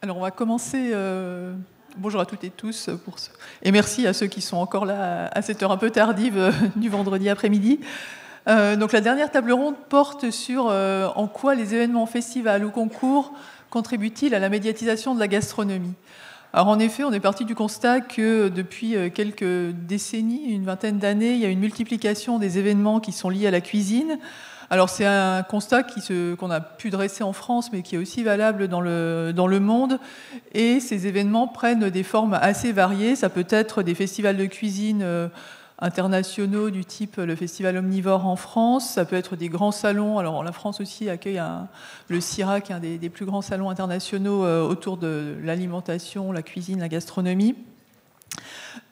Alors on va commencer. Bonjour à toutes et tous, et merci à ceux qui sont encore là à cette heure un peu tardive du vendredi après-midi. Donc la dernière table ronde porte sur en quoi les événements festivals ou concours contribuent-ils à la médiatisation de la gastronomie. Alors en effet, on est parti du constat que depuis quelques décennies, une vingtaine d'années, il y a une multiplication des événements qui sont liés à la cuisine. Alors c'est un constat qu'on a pu dresser en France, mais qui est aussi valable dans le monde. Et ces événements prennent des formes assez variées. Ça peut être des festivals de cuisine internationaux du type le Festival Omnivore en France. Ça peut être des grands salons. Alors la France aussi accueille le CIRA, qui est un des plus grands salons internationaux autour de l'alimentation, la cuisine, la gastronomie.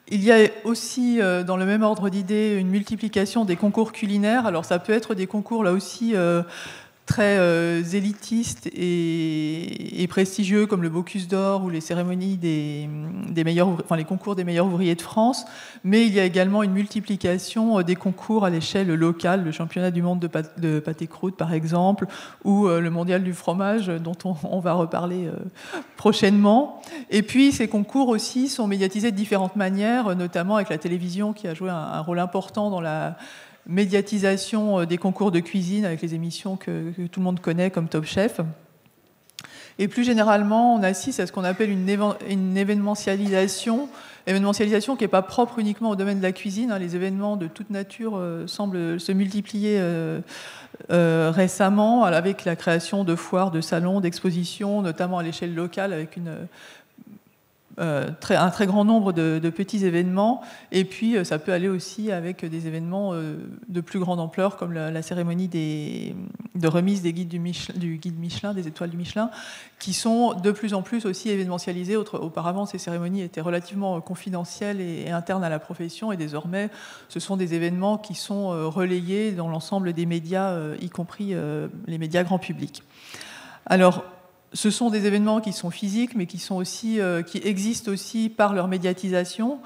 Il y a aussi, dans le même ordre d'idées, une multiplication des concours culinaires. Alors ça peut être des concours, là aussi, très élitistes et prestigieux, comme le Bocuse d'Or ou les cérémonies des meilleurs, les concours des meilleurs ouvriers de France. Mais il y a également une multiplication des concours à l'échelle locale, le championnat du monde de pâté-croûte, par exemple, ou le mondial du fromage, dont on va reparler prochainement. Et puis, ces concours aussi sont médiatisés de différentes manières, notamment avec la télévision qui a joué un rôle important dans la médiatisation des concours de cuisine avec les émissions que tout le monde connaît comme Top Chef. Et plus généralement, on assiste à ce qu'on appelle une événementialisation qui n'est pas propre uniquement au domaine de la cuisine. Les événements de toute nature semblent se multiplier récemment avec la création de foires, de salons, d'expositions, notamment à l'échelle locale avec un très grand nombre de petits événements, et puis ça peut aller aussi avec des événements de plus grande ampleur, comme la cérémonie de remise des guides du guide Michelin, des étoiles du Michelin, qui sont de plus en plus aussi événementialisées. Auparavant, ces cérémonies étaient relativement confidentielles et internes à la profession, et désormais, ce sont des événements qui sont relayés dans l'ensemble des médias, y compris les médias grand public. Alors, ce sont des événements qui sont physiques, mais qui existent aussi par leur médiatisation,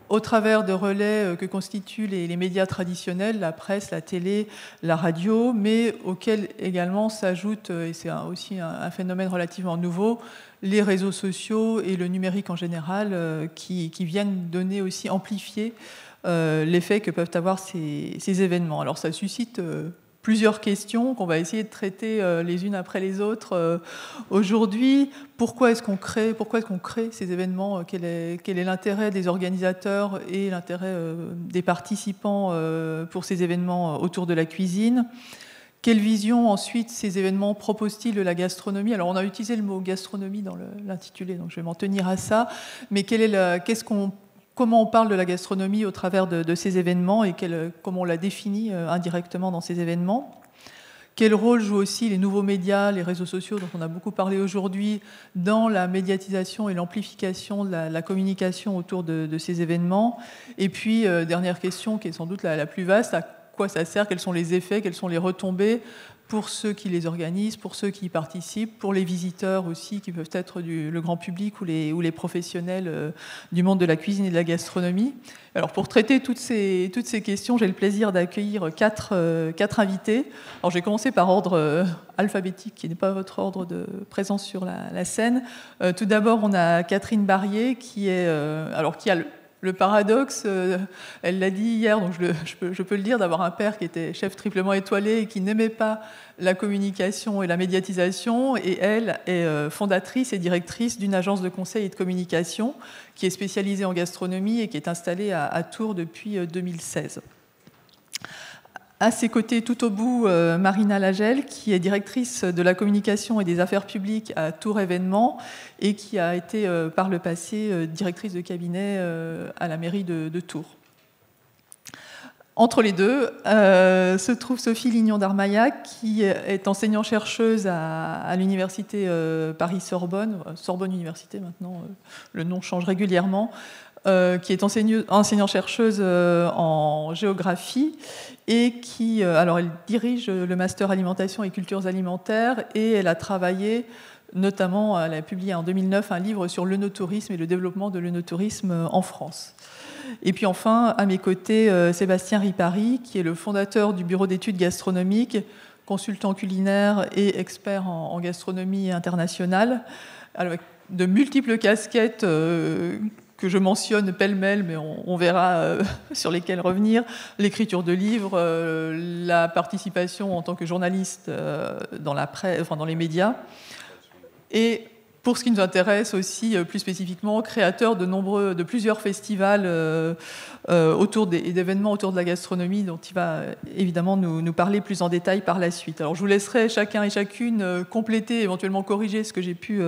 au travers de relais que constituent les médias traditionnels, la presse, la télé, la radio, mais auxquels également s'ajoutent, et c'est aussi un phénomène relativement nouveau, les réseaux sociaux et le numérique en général, qui viennent donner aussi, amplifier l'effet que peuvent avoir ces événements. Alors ça suscite plusieurs questions qu'on va essayer de traiter les unes après les autres aujourd'hui. Pourquoi est-ce qu'on crée ces événements ? Quel est l'intérêt des organisateurs et l'intérêt des participants pour ces événements autour de la cuisine ? Quelle vision ensuite ces événements proposent-ils de la gastronomie ? Alors on a utilisé le mot gastronomie dans l'intitulé, donc je vais m'en tenir à ça. Mais comment on parle de la gastronomie au travers de ces événements et comment on la définit indirectement dans ces événements. Quel rôle jouent aussi les nouveaux médias, les réseaux sociaux, dont on a beaucoup parlé aujourd'hui, dans la médiatisation et l'amplification de la communication autour de ces événements. Et puis, dernière question, qui est sans doute la plus vaste, à quoi ça sert ? Quels sont les effets ? Quelles sont les retombées pour ceux qui les organisent, pour ceux qui y participent, pour les visiteurs aussi, qui peuvent être le grand public ou les professionnels du monde de la cuisine et de la gastronomie. Alors pour traiter toutes ces questions, j'ai le plaisir d'accueillir quatre invités. Alors je vais commencer par ordre alphabétique, qui n'est pas votre ordre de présence sur la scène. Tout d'abord, on a Catherine Barrier, qui a le paradoxe, elle l'a dit hier, donc je peux le dire, d'avoir un père qui était chef triplement étoilé et qui n'aimait pas la communication et la médiatisation. Et elle est fondatrice et directrice d'une agence de conseil et de communication qui est spécialisée en gastronomie et qui est installée à Tours depuis 2016. À ses côtés, tout au bout, Marina Lagel, qui est directrice de la communication et des affaires publiques à Tours Événements et qui a été par le passé directrice de cabinet à la mairie de Tours. Entre les deux se trouve Sophie Lignon d'Armaillac, qui est enseignante-chercheuse à l'université Paris-Sorbonne, Sorbonne Université maintenant, le nom change régulièrement, qui est enseignante-chercheuse en géographie et elle dirige le master alimentation et cultures alimentaires, et elle a travaillé notamment, elle a publié en 2009 un livre sur l'œnotourisme et le développement de l'œnotourisme en France. Et puis enfin, à mes côtés, Sébastien Ripari, qui est le fondateur du bureau d'études gastronomiques, consultant culinaire et expert en gastronomie internationale, avec de multiples casquettes que je mentionne pêle-mêle, mais on verra sur lesquelles revenir. L'écriture de livres, la participation en tant que journaliste dans la presse, enfin dans les médias. Et pour ce qui nous intéresse aussi, plus spécifiquement, créateur de plusieurs festivals et d'événements autour de la gastronomie, dont il va évidemment nous parler plus en détail par la suite. Alors je vous laisserai chacun et chacune compléter, éventuellement corriger ce que j'ai pu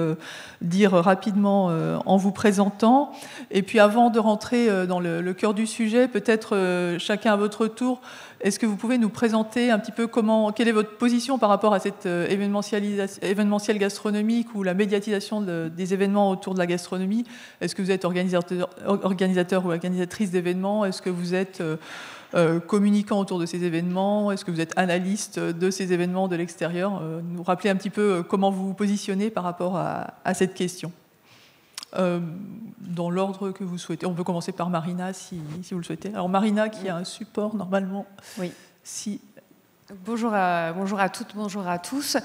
dire rapidement en vous présentant. Et puis avant de rentrer dans le cœur du sujet, peut-être chacun à votre tour, est-ce que vous pouvez nous présenter un petit peu quelle est votre position par rapport à cette événementiel gastronomique ou la médiatisation des événements autour de la gastronomie? Est-ce que vous êtes organisateur ou organisatrice d'événements? Est-ce que vous êtes communicant autour de ces événements? Est-ce que vous êtes analyste de ces événements de l'extérieur? Nous rappeler un petit peu comment vous vous positionnez par rapport à cette question. Dans l'ordre que vous souhaitez. On peut commencer par Marina si vous le souhaitez. Alors Marina qui a un support normalement. Oui. Si. Bonjour à toutes, bonjour à tous.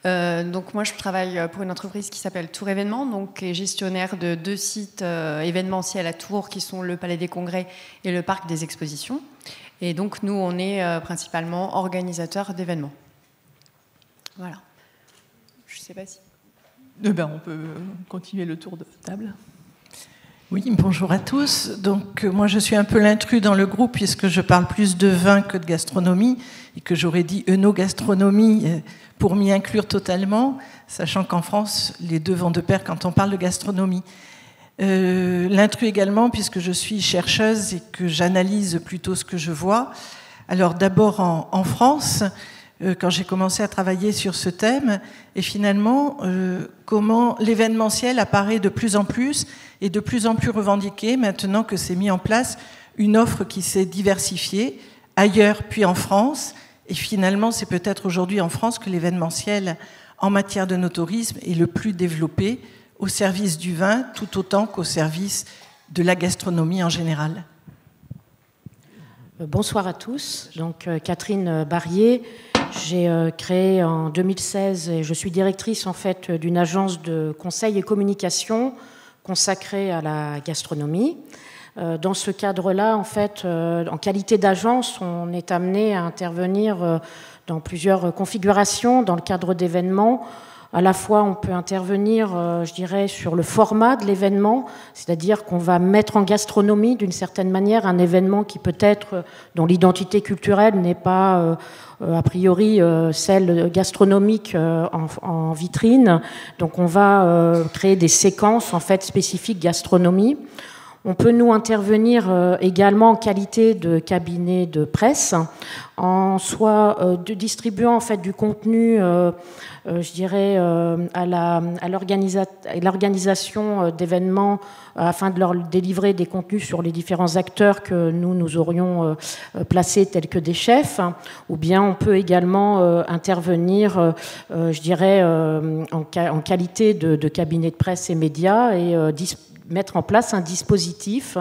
Donc moi je travaille pour une entreprise qui s'appelle Tour Événements, donc qui est gestionnaire de 2 sites événementiels à Tours qui sont le Palais des Congrès et le Parc des Expositions. Et donc nous on est principalement organisateurs d'événements. Voilà. Je ne sais pas si... On peut continuer le tour de table. Oui, bonjour à tous. Donc, moi, je suis un peu l'intrus dans le groupe puisque je parle plus de vin que de gastronomie et que j'aurais dit œnogastronomie pour m'y inclure totalement, sachant qu'en France, les deux vont de pair quand on parle de gastronomie. L'intrus également puisque je suis chercheuse et que j'analyse plutôt ce que je vois. Alors, d'abord en France, quand j'ai commencé à travailler sur ce thème, et finalement, comment l'événementiel apparaît de plus en plus et de plus en plus revendiqué maintenant que s'est mis en place une offre qui s'est diversifiée ailleurs puis en France. Et finalement, c'est peut-être aujourd'hui en France que l'événementiel en matière de no-tourisme est le plus développé au service du vin, tout autant qu'au service de la gastronomie en général. Bonsoir à tous. Donc, Catherine Barrier. J'ai créé en 2016 et je suis directrice en fait d'une agence de conseil et communication consacrée à la gastronomie. Dans ce cadre-là, en fait, en qualité d'agence, on est amené à intervenir dans plusieurs configurations dans le cadre d'événements. À la fois, on peut intervenir, je dirais, sur le format de l'événement, c'est-à-dire qu'on va mettre en gastronomie, d'une certaine manière, un événement qui peut-être, dont l'identité culturelle n'est pas, a priori, celle gastronomique en vitrine. Donc, on va créer des séquences, en fait, spécifiques gastronomie. On peut nous intervenir également en qualité de cabinet de presse, en soit distribuant en fait du contenu, je dirais, à l'organisation d'événements afin de leur délivrer des contenus sur les différents acteurs que nous aurions placés tels que des chefs, ou bien on peut également intervenir, je dirais, en qualité de cabinet de presse et médias et mettre en place un dispositif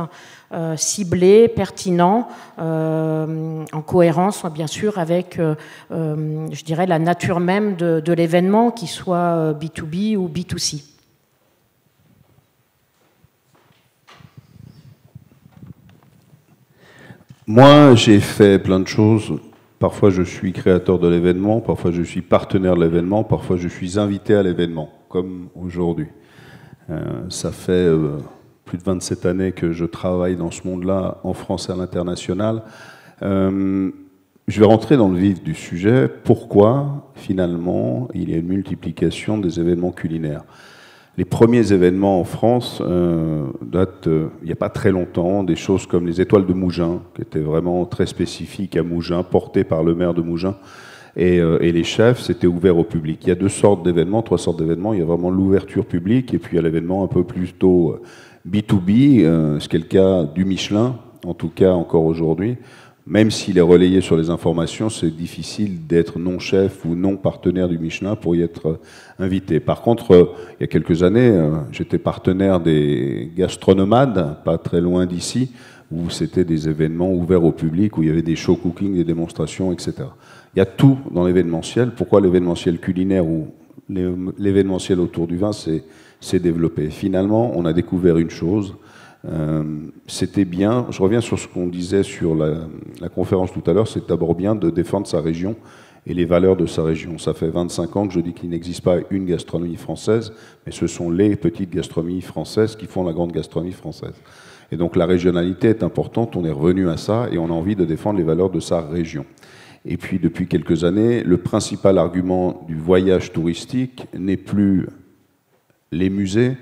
ciblé, pertinent, en cohérence, bien sûr, avec, je dirais, la nature même de l'événement, qu'il soit B2B ou B2C. Moi, j'ai fait plein de choses. Parfois, je suis créateur de l'événement, parfois, je suis partenaire de l'événement, parfois, je suis invité à l'événement, comme aujourd'hui. Ça fait plus de 27 années que je travaille dans ce monde-là, en France et à l'international. Je vais rentrer dans le vif du sujet. Pourquoi, finalement, il y a une multiplication des événements culinaires? Les premiers événements en France datent, il n'y a pas très longtemps, des choses comme les étoiles de Mougins, qui étaient vraiment très spécifiques à Mougins, portées par le maire de Mougins. Et les chefs, c'était ouvert au public. Il y a 2 sortes d'événements, 3 sortes d'événements. Il y a vraiment l'ouverture publique et puis il y a l'événement un peu plus tôt B2B, ce qui est le cas du Michelin, en tout cas encore aujourd'hui. Même s'il est relayé sur les informations, c'est difficile d'être non-chef ou non-partenaire du Michelin pour y être invité. Par contre, il y a quelques années, j'étais partenaire des Gastronomades, pas très loin d'ici, où c'était des événements ouverts au public, où il y avait des show cooking, des démonstrations, etc. Il y a tout dans l'événementiel. Pourquoi l'événementiel culinaire ou l'événementiel autour du vin s'est développé. Finalement, on a découvert une chose. C'était bien, je reviens sur ce qu'on disait sur la conférence tout à l'heure, c'est d'abord bien de défendre sa région et les valeurs de sa région. Ça fait 25 ans que je dis qu'il n'existe pas une gastronomie française, mais ce sont les petites gastronomies françaises qui font la grande gastronomie française. Et donc la régionalité est importante, on est revenu à ça et on a envie de défendre les valeurs de sa région. Et puis depuis quelques années, le principal argument du voyage touristique n'est plus les musées,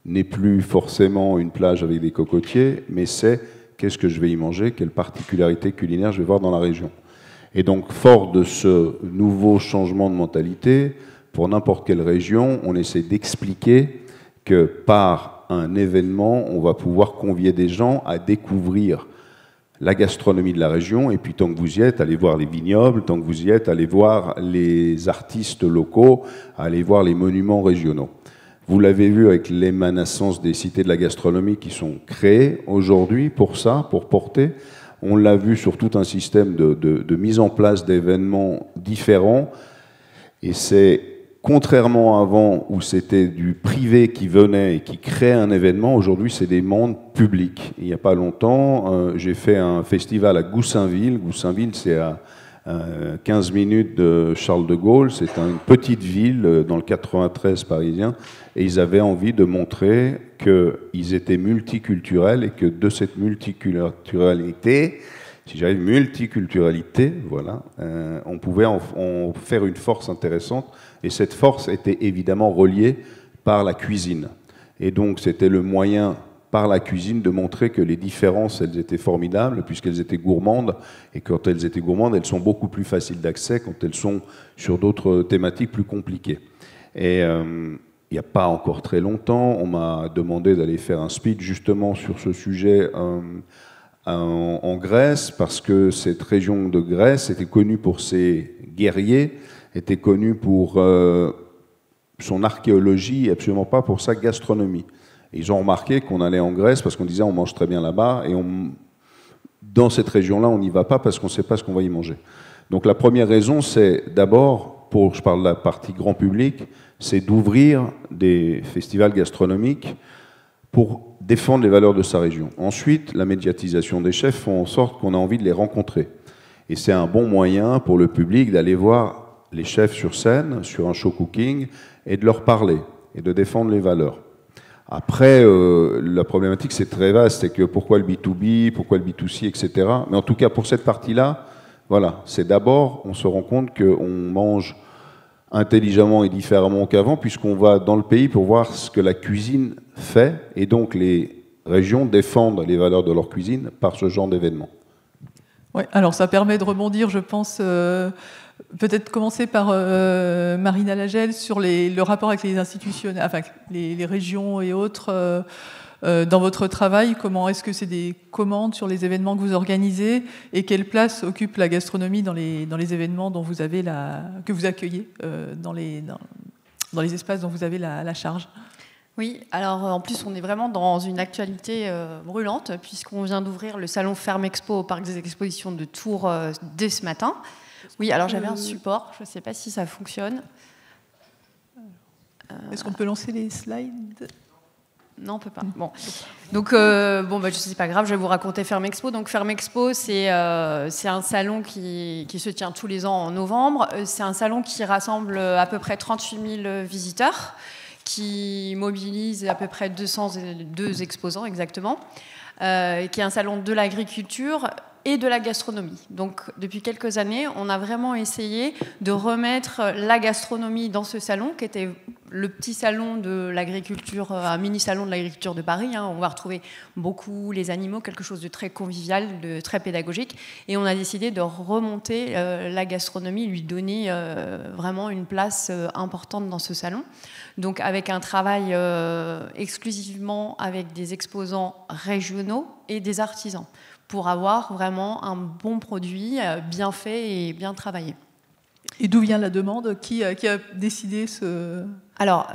n'est plus forcément une plage avec des cocotiers, mais c'est qu'est-ce que je vais y manger, quelle particularité culinaire je vais voir dans la région. Et donc, fort de ce nouveau changement de mentalité, pour n'importe quelle région, on essaie d'expliquer que par un événement, on va pouvoir convier des gens à découvrir la gastronomie de la région, et puis tant que vous y êtes, allez voir les vignobles, tant que vous y êtes, allez voir les artistes locaux, allez voir les monuments régionaux. Vous l'avez vu avec l'émanescence des cités de la gastronomie qui sont créées aujourd'hui pour ça, pour porter. On l'a vu sur tout un système de mise en place d'événements différents. Et c'est, contrairement à avant où c'était du privé qui venait et qui créait un événement, aujourd'hui c'est des mondes publics. Il n'y a pas longtemps, j'ai fait un festival à Goussainville. Goussainville, c'est à 15 minutes de Charles de Gaulle. C'est une petite ville dans le 93 parisien. Et ils avaient envie de montrer qu'ils étaient multiculturels et que de cette multiculturalité, si j'arrive, multiculturalité, voilà, on pouvait en faire une force intéressante. Et cette force était évidemment reliée par la cuisine. Et donc c'était le moyen, par la cuisine, de montrer que les différences, elles étaient formidables, puisqu'elles étaient gourmandes. Et quand elles étaient gourmandes, elles sont beaucoup plus faciles d'accès quand elles sont sur d'autres thématiques plus compliquées. Et il n'y a pas encore très longtemps, on m'a demandé d'aller faire un speech justement sur ce sujet en Grèce, parce que cette région de Grèce était connue pour ses guerriers, était connue pour son archéologie et absolument pas pour sa gastronomie. Et ils ont remarqué qu'on allait en Grèce parce qu'on disait on mange très bien là-bas, et dans cette région-là, on n'y va pas parce qu'on ne sait pas ce qu'on va y manger. Donc la première raison, c'est d'abord, je parle de la partie grand public, c'est d'ouvrir des festivals gastronomiques pour défendre les valeurs de sa région. Ensuite, la médiatisation des chefs font en sorte qu'on a envie de les rencontrer. Et c'est un bon moyen pour le public d'aller voir les chefs sur scène, sur un show cooking, et de leur parler, et de défendre les valeurs. Après, la problématique, c'est très vaste, c'est que pourquoi le B2B, pourquoi le B2C, etc. Mais en tout cas, pour cette partie-là, voilà, c'est d'abord, on se rend compte qu'on mange intelligemment et différemment qu'avant, puisqu'on va dans le pays pour voir ce que la cuisine fait, et donc les régions défendent les valeurs de leur cuisine par ce genre d'événements. Ouais, alors ça permet de rebondir, je pense, peut-être commencer par Marina Lagel sur le rapport avec les institutionnels, enfin les régions et autres. Dans votre travail, comment est-ce que c'est des commandes sur les événements que vous organisez, et quelle place occupe la gastronomie dans les événements dont vous avez que vous accueillez dans les espaces dont vous avez la charge? Oui, alors en plus on est vraiment dans une actualité brûlante, puisqu'on vient d'ouvrir le salon Ferme Expo au Parc des Expositions de Tours dès ce matin. Oui, alors j'avais un support, je ne sais pas si ça fonctionne. Est-ce qu'on peut lancer les slides ? Non, on peut pas. Bon, donc c'est pas grave. Je vais vous raconter Ferme Expo. Donc Ferme Expo, c'est un salon qui se tient tous les ans en novembre. C'est un salon qui rassemble à peu près 38 000 visiteurs, qui mobilise à peu près 202 exposants exactement, qui est un salon de l'agriculture et de la gastronomie. Donc, depuis quelques années, on a vraiment essayé de remettre la gastronomie dans ce salon, qui était le petit salon de l'agriculture, un mini-salon de l'agriculture de Paris. On va retrouver beaucoup les animaux, quelque chose de très convivial, de très pédagogique. Et on a décidé de remonter la gastronomie, lui donner vraiment une place importante dans ce salon. Donc, avec un travail exclusivement avec des exposants régionaux et des artisans, pour avoir vraiment un bon produit bien fait et bien travaillé. Et d'où vient la demande ? Qui a décidé ce... Alors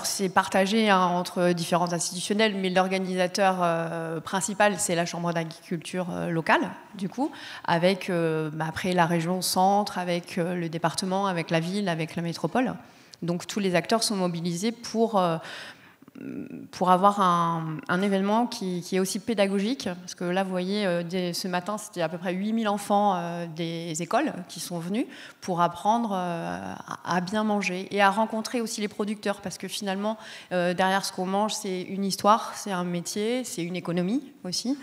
c'est partagé entre différents institutionnels, mais l'organisateur principal, c'est la Chambre d'agriculture locale, du coup, avec après la région centre, avec le département, avec la ville, avec la métropole. Donc tous les acteurs sont mobilisés pour avoir un événement qui est aussi pédagogique, parce que là, vous voyez, ce matin, c'était à peu près 8000 enfants des écoles qui sont venus pour apprendre à bien manger et à rencontrer aussi les producteurs, parce que finalement, derrière ce qu'on mange, c'est une histoire, c'est un métier, c'est une économie aussi.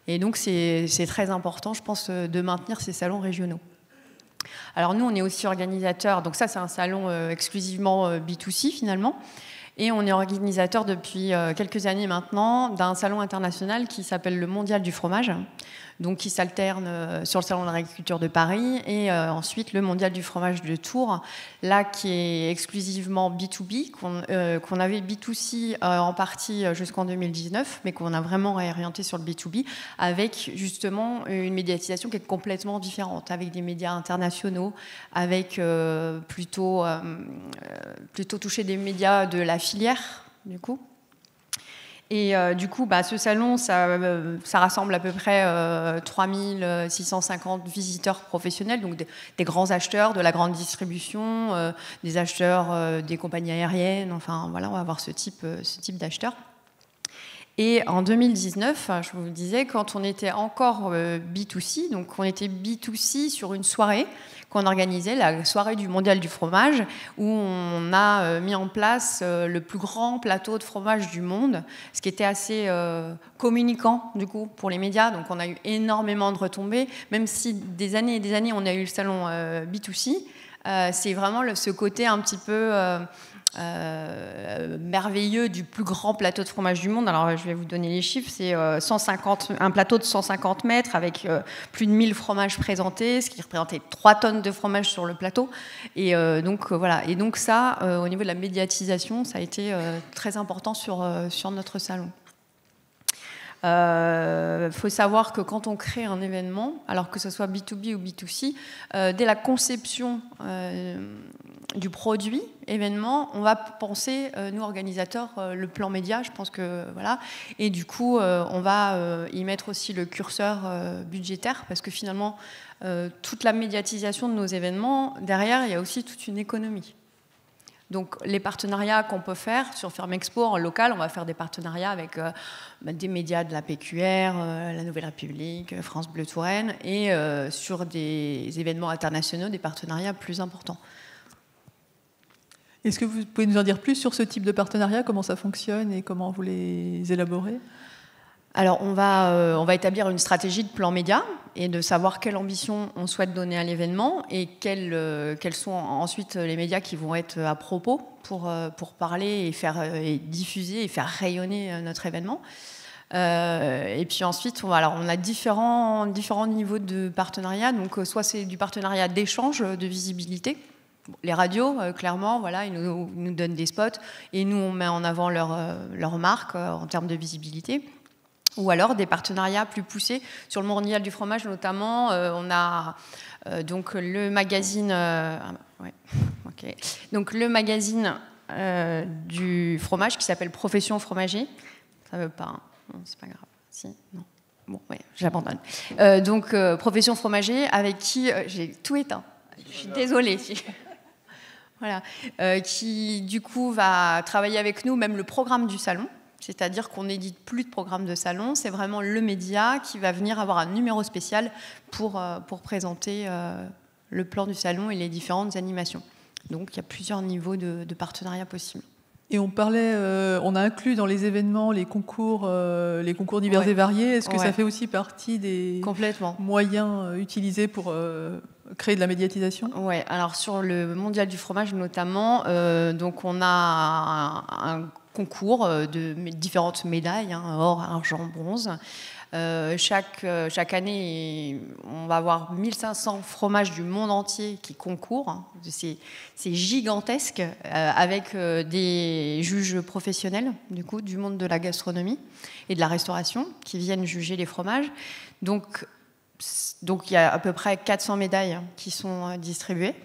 Et donc, c'est très important, je pense, de maintenir ces salons régionaux. Alors nous, on est aussi organisateurs, donc ça, c'est un salon exclusivement B2C, finalement. Et on est organisateur depuis quelques années maintenant d'un salon international qui s'appelle le Mondial du fromage, donc qui s'alterne sur le salon de l'agriculture de Paris et ensuite le Mondial du fromage de Tours, là qui est exclusivement B2B, qu'on avait B2C en partie jusqu'en 2019, mais qu'on a vraiment réorienté sur le B2B avec justement une médiatisation qui est complètement différente, avec des médias internationaux, avec plutôt toucher des médias de la filière, du coup. Et du coup, ce salon, ça rassemble à peu près 3650 visiteurs professionnels, donc des grands acheteurs de la grande distribution, des acheteurs des compagnies aériennes, enfin voilà, on va avoir ce type d'acheteurs. Et en 2019, je vous disais, quand on était encore B2C, donc on était B2C sur une soirée qu'on organisait, la soirée du Mondial du fromage, où on a mis en place le plus grand plateau de fromage du monde, ce qui était assez communicant du coup pour les médias. Donc on a eu énormément de retombées, même si des années et des années on a eu le salon B2C. C'est vraiment ce côté un petit peu merveilleux du plus grand plateau de fromage du monde. Alors je vais vous donner les chiffres, c'est un plateau de 150 mètres avec plus de 1000 fromages présentés, ce qui représentait 3 tonnes de fromage sur le plateau. Et donc voilà. Et donc ça, au niveau de la médiatisation, ça a été très important sur notre salon. Faut savoir que quand on crée un événement, alors que ce soit B2B ou B2C, dès la conception du produit événement, on va penser, nous organisateurs, le plan média, je pense que voilà, et du coup on va y mettre aussi le curseur budgétaire, parce que finalement toute la médiatisation de nos événements, derrière il y a aussi toute une économie. Donc les partenariats qu'on peut faire sur Ferme Expo en local, on va faire des partenariats avec des médias de la PQR, la Nouvelle République, France Bleu Touraine, et sur des événements internationaux, des partenariats plus importants. Est-ce que vous pouvez nous en dire plus sur ce type de partenariat, comment ça fonctionne et comment vous les élaborez ? Alors, on va établir une stratégie de plan média et de savoir quelle ambition on souhaite donner à l'événement et quels sont ensuite les médias qui vont être à propos pour parler et diffuser et faire rayonner notre événement. Et puis ensuite, on a différents niveaux de partenariat. Donc, soit c'est du partenariat d'échange, de visibilité. Les radios, clairement, voilà, ils nous donnent des spots et nous, on met en avant leur marque en termes de visibilité. Ou alors des partenariats plus poussés. Sur le Mondial du fromage, notamment, on a donc le magazine, donc le magazine du fromage qui s'appelle Profession Fromager. Ça veut pas, hein. Non, c'est pas grave. Si, non. Bon, ouais, j'abandonne. Donc Profession Fromager, avec qui j'ai tout éteint. Je suis désolée. Voilà, qui du coup va travailler avec nous, même le programme du salon. C'est-à-dire qu'on n'édite plus de programme de salon, c'est vraiment le média qui va venir avoir un numéro spécial pour présenter le plan du salon et les différentes animations. Donc il y a plusieurs niveaux de partenariat possibles. Et on a inclus dans les événements les concours divers et variés. Est-ce que ça fait aussi partie des moyens utilisés pour créer de la médiatisation ? Oui, alors sur le Mondial du fromage notamment, donc on a un concours de différentes médailles, or, argent, bronze. Chaque année, on va avoir 1500 fromages du monde entier qui concourent. C'est gigantesque, avec des juges professionnels du monde de la gastronomie et de la restauration qui viennent juger les fromages. Donc il y a à peu près 400 médailles qui sont distribuées.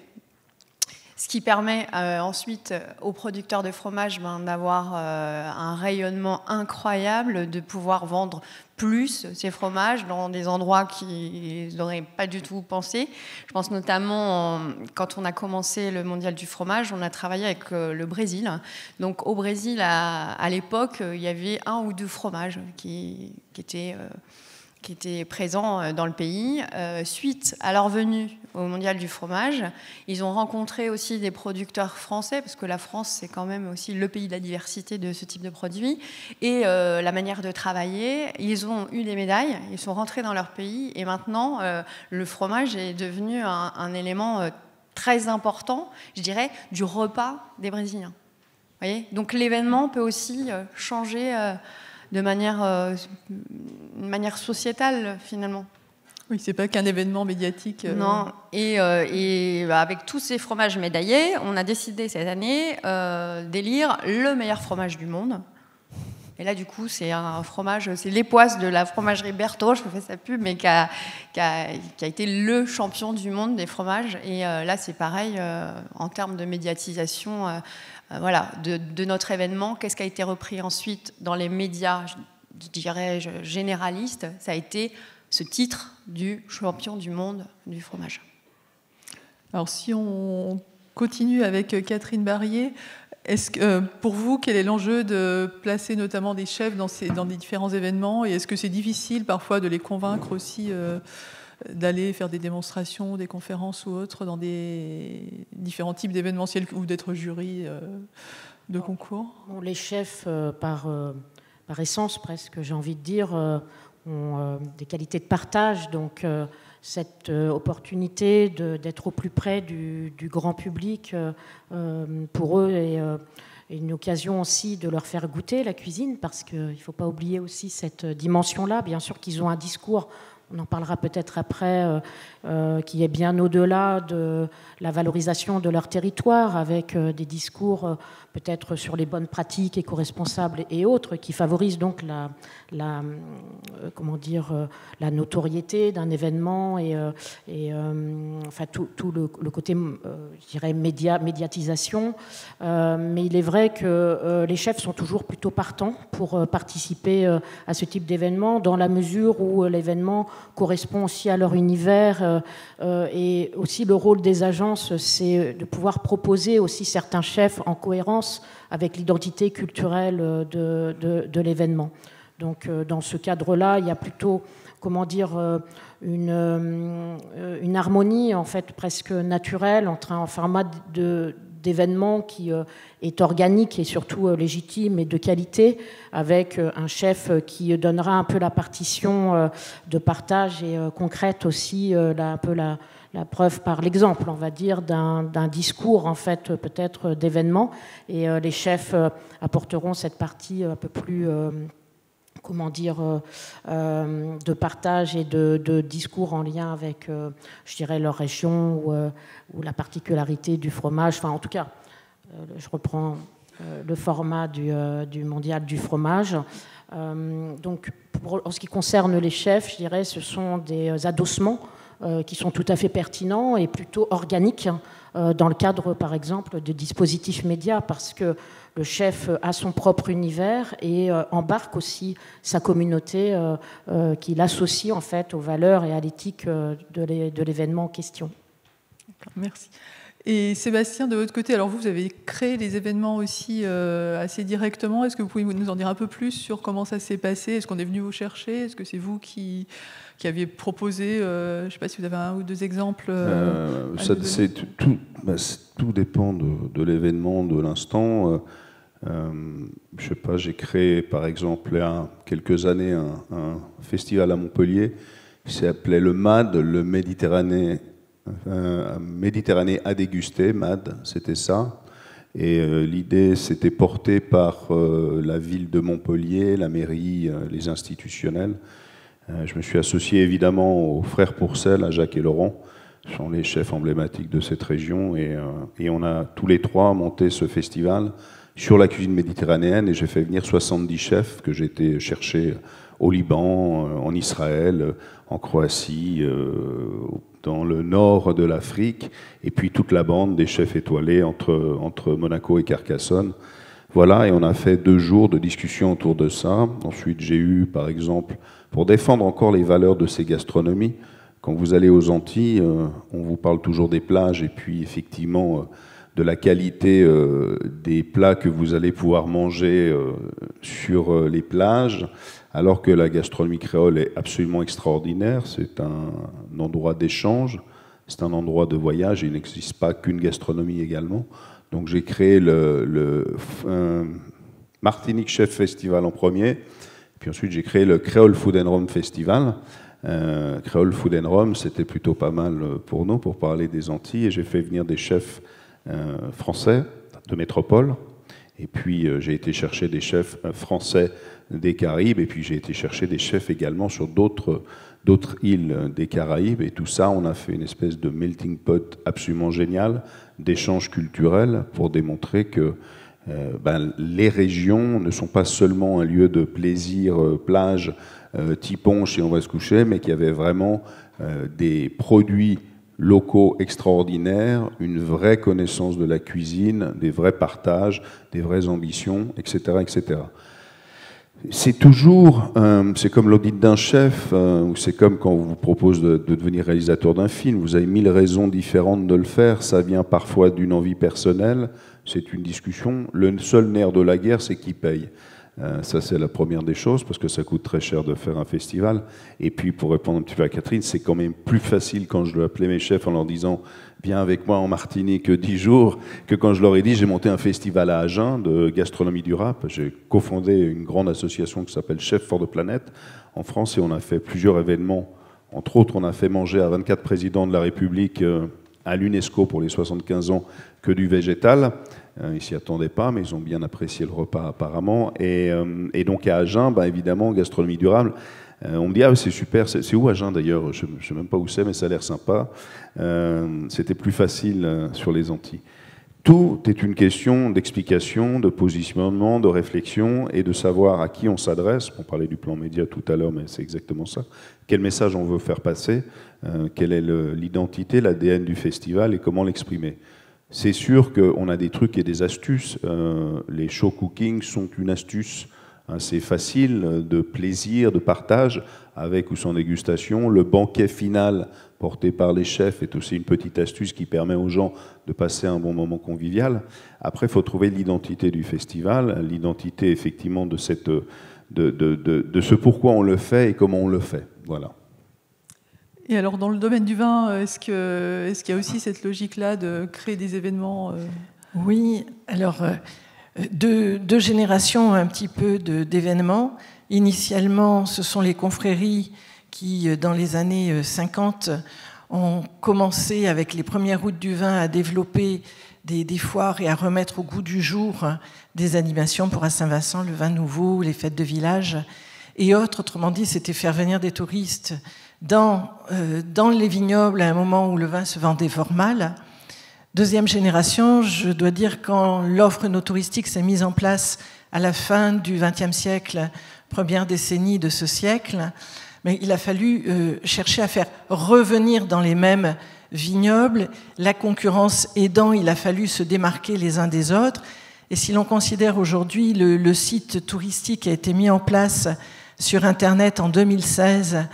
Ce qui permet ensuite aux producteurs de fromage d'avoir un rayonnement incroyable, de pouvoir vendre plus ces fromages dans des endroits qu'ils n'auraient pas du tout pensé. Je pense notamment, quand on a commencé le mondial du fromage, on a travaillé avec le Brésil. Donc au Brésil, à l'époque, il y avait 1 ou 2 fromages qui étaient présents dans le pays. Suite à leur venue au Mondial du fromage, ils ont rencontré aussi des producteurs français, parce que la France, c'est quand même aussi le pays de la diversité de ce type de produits, et la manière de travailler. Ils ont eu des médailles, ils sont rentrés dans leur pays, et maintenant, le fromage est devenu un élément très important, je dirais, du repas des Brésiliens. Vous voyez ? Donc l'événement peut aussi changer de manière sociétale, finalement. Oui, c'est pas qu'un événement médiatique. Non, et avec tous ces fromages médaillés, on a décidé cette année d'élire le meilleur fromage du monde. Et là, du coup, c'est un fromage, c'est l'époisse de la fromagerie Berthaud, je me fais sa pub, mais qui a été le champion du monde des fromages. Et là, c'est pareil, en termes de médiatisation voilà, de notre événement. Qu'est-ce qui a été repris ensuite dans les médias, je dirais, généralistes? Ça a été ce titre du champion du monde du fromage. Alors, si on continue avec Catherine Barrier, est-ce que, pour vous, quel est l'enjeu de placer notamment des chefs dans des différents événements, et est-ce que c'est difficile parfois de les convaincre aussi d'aller faire des démonstrations, des conférences ou autres dans des différents types d'événementiels, ou d'être jury de concours? Bon, les chefs, par essence presque, j'ai envie de dire, ont des qualités de partage, donc cette opportunité d'être au plus près du grand public, pour eux, est une occasion aussi de leur faire goûter la cuisine, parce qu'il ne faut pas oublier aussi cette dimension-là. Bien sûr qu'ils ont un discours, on en parlera peut-être après, qui est bien au-delà de la valorisation de leur territoire, avec des discours peut-être sur les bonnes pratiques éco-responsables et autres, qui favorisent donc la notoriété d'un événement et enfin tout le côté, je dirais, médiatisation. Mais il est vrai que les chefs sont toujours plutôt partants pour participer à ce type d'événement, dans la mesure où l'événement correspond aussi à leur univers, et aussi le rôle des agences, c'est de pouvoir proposer aussi certains chefs en cohérence avec l'identité culturelle de l'événement. Donc dans ce cadre-là, il y a plutôt, comment dire, une harmonie en fait presque naturelle entre un format d'événement qui est organique et surtout légitime et de qualité, avec un chef qui donnera un peu la partition de partage et concrète aussi, un peu la preuve par l'exemple, on va dire, d'un discours en fait peut-être d'événement, et les chefs apporteront cette partie un peu plus comment dire, de partage et de discours en lien avec, je dirais, leur région ou la particularité du fromage. Enfin, en tout cas, je reprends le format du mondial du fromage. Donc, en ce qui concerne les chefs, je dirais, ce sont des adossements qui sont tout à fait pertinents et plutôt organiques dans le cadre, par exemple, de dispositifs médias, parce que le chef a son propre univers et embarque aussi sa communauté qu'il associe en fait aux valeurs et à l'éthique de l'événement en question. Merci. Et Sébastien, de votre côté, alors vous avez créé les événements aussi assez directement. Est-ce que vous pouvez nous en dire un peu plus sur comment ça s'est passé? Est-ce qu'on est venu vous chercher? Est-ce que c'est vous qui aviez proposé, je ne sais pas si vous avez un ou deux exemples. Tout dépend de l'événement, de l'instant. Je sais pas, j'ai créé par exemple il y a quelques années un festival à Montpellier qui s'appelait le MAD, le Méditerranée à déguster, MAD, c'était ça. Et l'idée, c'était portée par la ville de Montpellier, la mairie, les institutionnels. Je me suis associé évidemment aux frères Pourcel, à Jacques et Laurent, qui sont les chefs emblématiques de cette région, et on a tous les trois monté ce festival sur la cuisine méditerranéenne, et j'ai fait venir 70 chefs que j'ai été chercher au Liban, en Israël, en Croatie, dans le nord de l'Afrique, et puis toute la bande des chefs étoilés entre Monaco et Carcassonne. Voilà, et on a fait 2 jours de discussion autour de ça. Ensuite, j'ai eu, par exemple, pour défendre encore les valeurs de ces gastronomies, quand vous allez aux Antilles, on vous parle toujours des plages, et puis effectivement de la qualité des plats que vous allez pouvoir manger sur les plages, alors que la gastronomie créole est absolument extraordinaire. C'est un endroit d'échange, c'est un endroit de voyage, et il n'existe pas qu'une gastronomie également. Donc j'ai créé le Martinique Chef Festival en premier, puis ensuite j'ai créé le Creole Food and Rome Festival. Creole Food and Rome, c'était plutôt pas mal pour nous, pour parler des Antilles, et j'ai fait venir des chefs français de métropole, et puis j'ai été chercher des chefs français des Caraïbes, et puis j'ai été chercher des chefs également sur d'autres îles des Caraïbes, et tout ça, on a fait une espèce de melting pot absolument génial, d'échanges culturels, pour démontrer que les régions ne sont pas seulement un lieu de plaisir, plage, tiponche et on va se coucher, mais qu'il y avait vraiment des produits locaux extraordinaires, une vraie connaissance de la cuisine, des vrais partages, des vraies ambitions, etc., etc. C'est toujours, c'est comme l'audit d'un chef, ou c'est comme quand on vous propose de devenir réalisateur d'un film, vous avez 1000 raisons différentes de le faire, ça vient parfois d'une envie personnelle, c'est une discussion. Le seul nerf de la guerre, c'est qui paye. Ça, c'est la première des choses, parce que ça coûte très cher de faire un festival. Et puis, pour répondre un petit peu à Catherine, c'est quand même plus facile quand je dois appeler mes chefs en leur disant « Viens avec moi en Martinique 10 jours », que quand je leur ai dit « J'ai monté un festival à Agen de gastronomie durable ». J'ai cofondé une grande association qui s'appelle Chef for the Planet en France, et on a fait plusieurs événements. Entre autres, on a fait manger à 24 présidents de la République à l'UNESCO pour les 75 ans que du végétal. Ils ne s'y attendaient pas, mais ils ont bien apprécié le repas apparemment. Et donc à Agen, évidemment, gastronomie durable, on me dit « Ah, c'est super, c'est où Agen d'ailleurs ?» Je ne sais même pas où c'est, mais ça a l'air sympa. C'était plus facile sur les Antilles. Tout est une question d'explication, de positionnement, de réflexion et de savoir à qui on s'adresse. On parlait du plan média tout à l'heure, mais c'est exactement ça. Quel message on veut faire passer, quelle est l'identité, l'ADN du festival et comment l'exprimer. C'est sûr qu'on a des trucs et des astuces. Les show cooking sont une astuce assez facile de plaisir, de partage, avec ou sans dégustation. Le banquet final porté par les chefs est aussi une petite astuce qui permet aux gens de passer un bon moment convivial. Après, il faut trouver l'identité du festival, l'identité effectivement de ce pourquoi on le fait et comment on le fait. Voilà. Et alors, dans le domaine du vin, est-ce qu'il y a aussi cette logique-là de créer des événements Oui, alors, deux générations un petit peu d'événements. Initialement, ce sont les confréries qui, dans les années 50, ont commencé, avec les premières routes du vin, à développer des foires et à remettre au goût du jour des animations pour à Saint-Vincent, le vin nouveau, les fêtes de village et autres. Autrement dit, c'était faire venir des touristes dans les vignobles à un moment où le vin se vendait fort mal. Deuxième génération, je dois dire, quand l'offre no touristique s'est mise en place à la fin du XXe siècle, première décennie de ce siècle, mais il a fallu chercher à faire revenir dans les mêmes vignobles. La concurrence aidant, il a fallu se démarquer les uns des autres. Et si l'on considère aujourd'hui le site touristique qui a été mis en place sur Internet en 2016,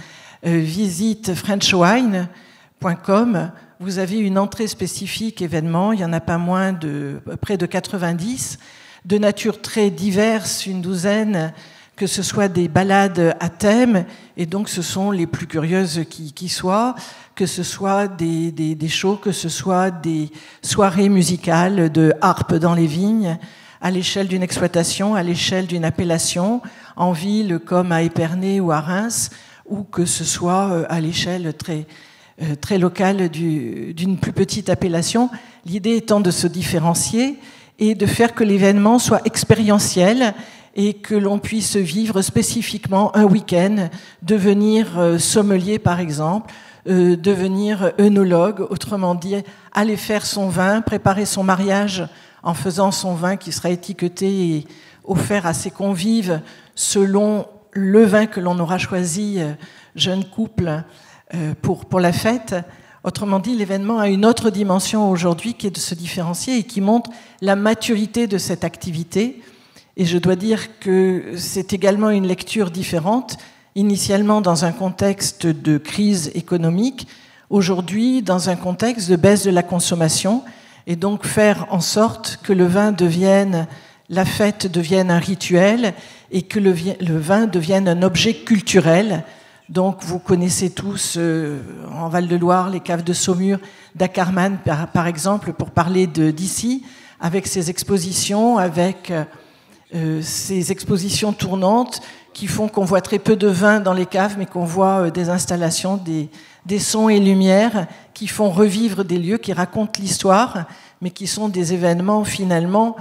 visite frenchwine.com, vous avez une entrée spécifique événement, il n'y en a pas moins de près de 90, de nature très diverse, une douzaine, que ce soit des balades à thème, et donc ce sont les plus curieuses qui soient, que ce soit des shows, que ce soit des soirées musicales de harpe dans les vignes, à l'échelle d'une exploitation, à l'échelle d'une appellation, en ville comme à Épernay ou à Reims, ou que ce soit à l'échelle très locale d'une plus petite appellation. L'idée étant de se différencier et de faire que l'événement soit expérientiel et que l'on puisse vivre spécifiquement un week-end, devenir sommelier par exemple, devenir œnologue, autrement dit, aller faire son vin, préparer son mariage en faisant son vin qui sera étiqueté et offert à ses convives selon le vin que l'on aura choisi, jeune couple, pour la fête, Autrement dit, l'événement a une autre dimension aujourd'hui qui est de se différencier et qui montre la maturité de cette activité. Et je dois dire que c'est également une lecture différente, initialement dans un contexte de crise économique, aujourd'hui dans un contexte de baisse de la consommation, et donc faire en sorte que le vin devienne, la fête devienne un rituel et que le vin devienne un objet culturel. Donc vous connaissez tous en Val-de-Loire les caves de Saumur d'Ackermann par exemple, pour parler d'ici, avec ses expositions, avec ces expositions tournantes qui font qu'on voit très peu de vin dans les caves, mais qu'on voit des installations, des sons et lumières qui font revivre des lieux, qui racontent l'histoire, mais qui sont des événements finalement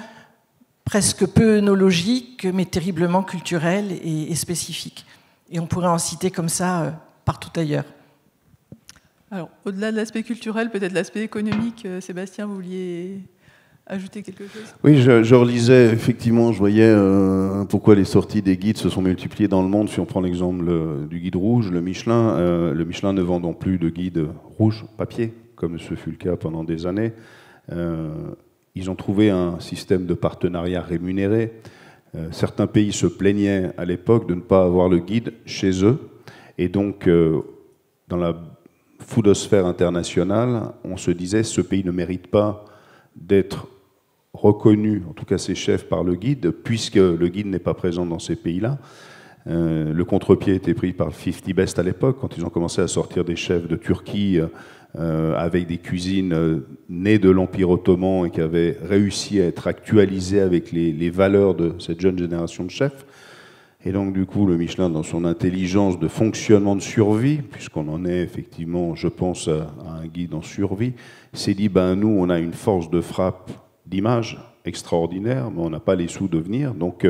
presque peu œnologiques, mais terriblement culturels et spécifiques. Et on pourrait en citer comme ça partout ailleurs. Alors, au-delà de l'aspect culturel, peut-être l'aspect économique, Sébastien, vous vouliez ajouter quelque chose ? Oui, je relisais, effectivement, je voyais pourquoi les sorties des guides se sont multipliées dans le monde. Si on prend l'exemple du guide rouge, le Michelin ne vendant plus de guide rouge papier, comme ce fut le cas pendant des années. Ils ont trouvé un système de partenariat rémunéré. Certains pays se plaignaient à l'époque de ne pas avoir le guide chez eux. Et donc, dans la foodosphère internationale, on se disait ce pays ne mérite pas d'être reconnu, en tout cas ses chefs, par le guide, puisque le guide n'est pas présent dans ces pays-là. Le contre-pied était pris par 50 Best à l'époque, quand ils ont commencé à sortir des chefs de Turquie avec des cuisines nées de l'Empire ottoman et qui avaient réussi à être actualisées avec les valeurs de cette jeune génération de chefs. Et donc, du coup, le Michelin, dans son intelligence de fonctionnement de survie, puisqu'on en est effectivement, je pense, à un guide en survie, s'est dit, nous, on a une force de frappe d'image extraordinaire, mais on n'a pas les sous de venir. Donc,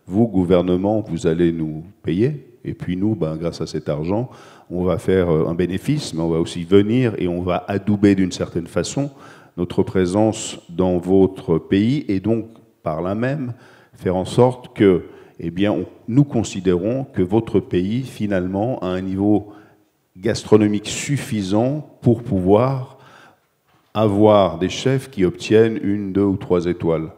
vous, gouvernement, vous allez nous payer. Et puis nous, grâce à cet argent, on va faire un bénéfice, mais on va aussi venir et on va adouber d'une certaine façon notre présence dans votre pays et donc, par là même, faire en sorte que, nous considérons que votre pays, finalement, a un niveau gastronomique suffisant pour pouvoir avoir des chefs qui obtiennent 1, 2 ou 3 étoiles.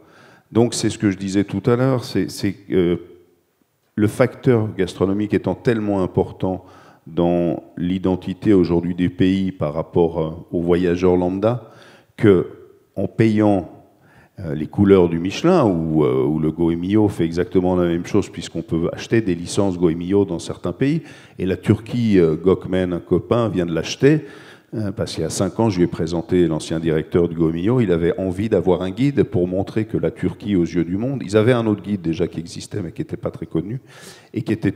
Donc, c'est ce que je disais tout à l'heure, c'est le facteur gastronomique étant tellement important dans l'identité aujourd'hui du pays par rapport aux voyageurs lambda, qu'en payant les couleurs du Michelin, ou le Goemio fait exactement la même chose, puisqu'on peut acheter des licences Goemio dans certains pays, et la Turquie, Gökmen, un copain, vient de l'acheter, parce qu'il y a 5 ans, je lui ai présenté l'ancien directeur du Goemio, il avait envie d'avoir un guide pour montrer que la Turquie, aux yeux du monde, ils avaient un autre guide déjà qui existait, mais qui n'était pas très connu, et qui était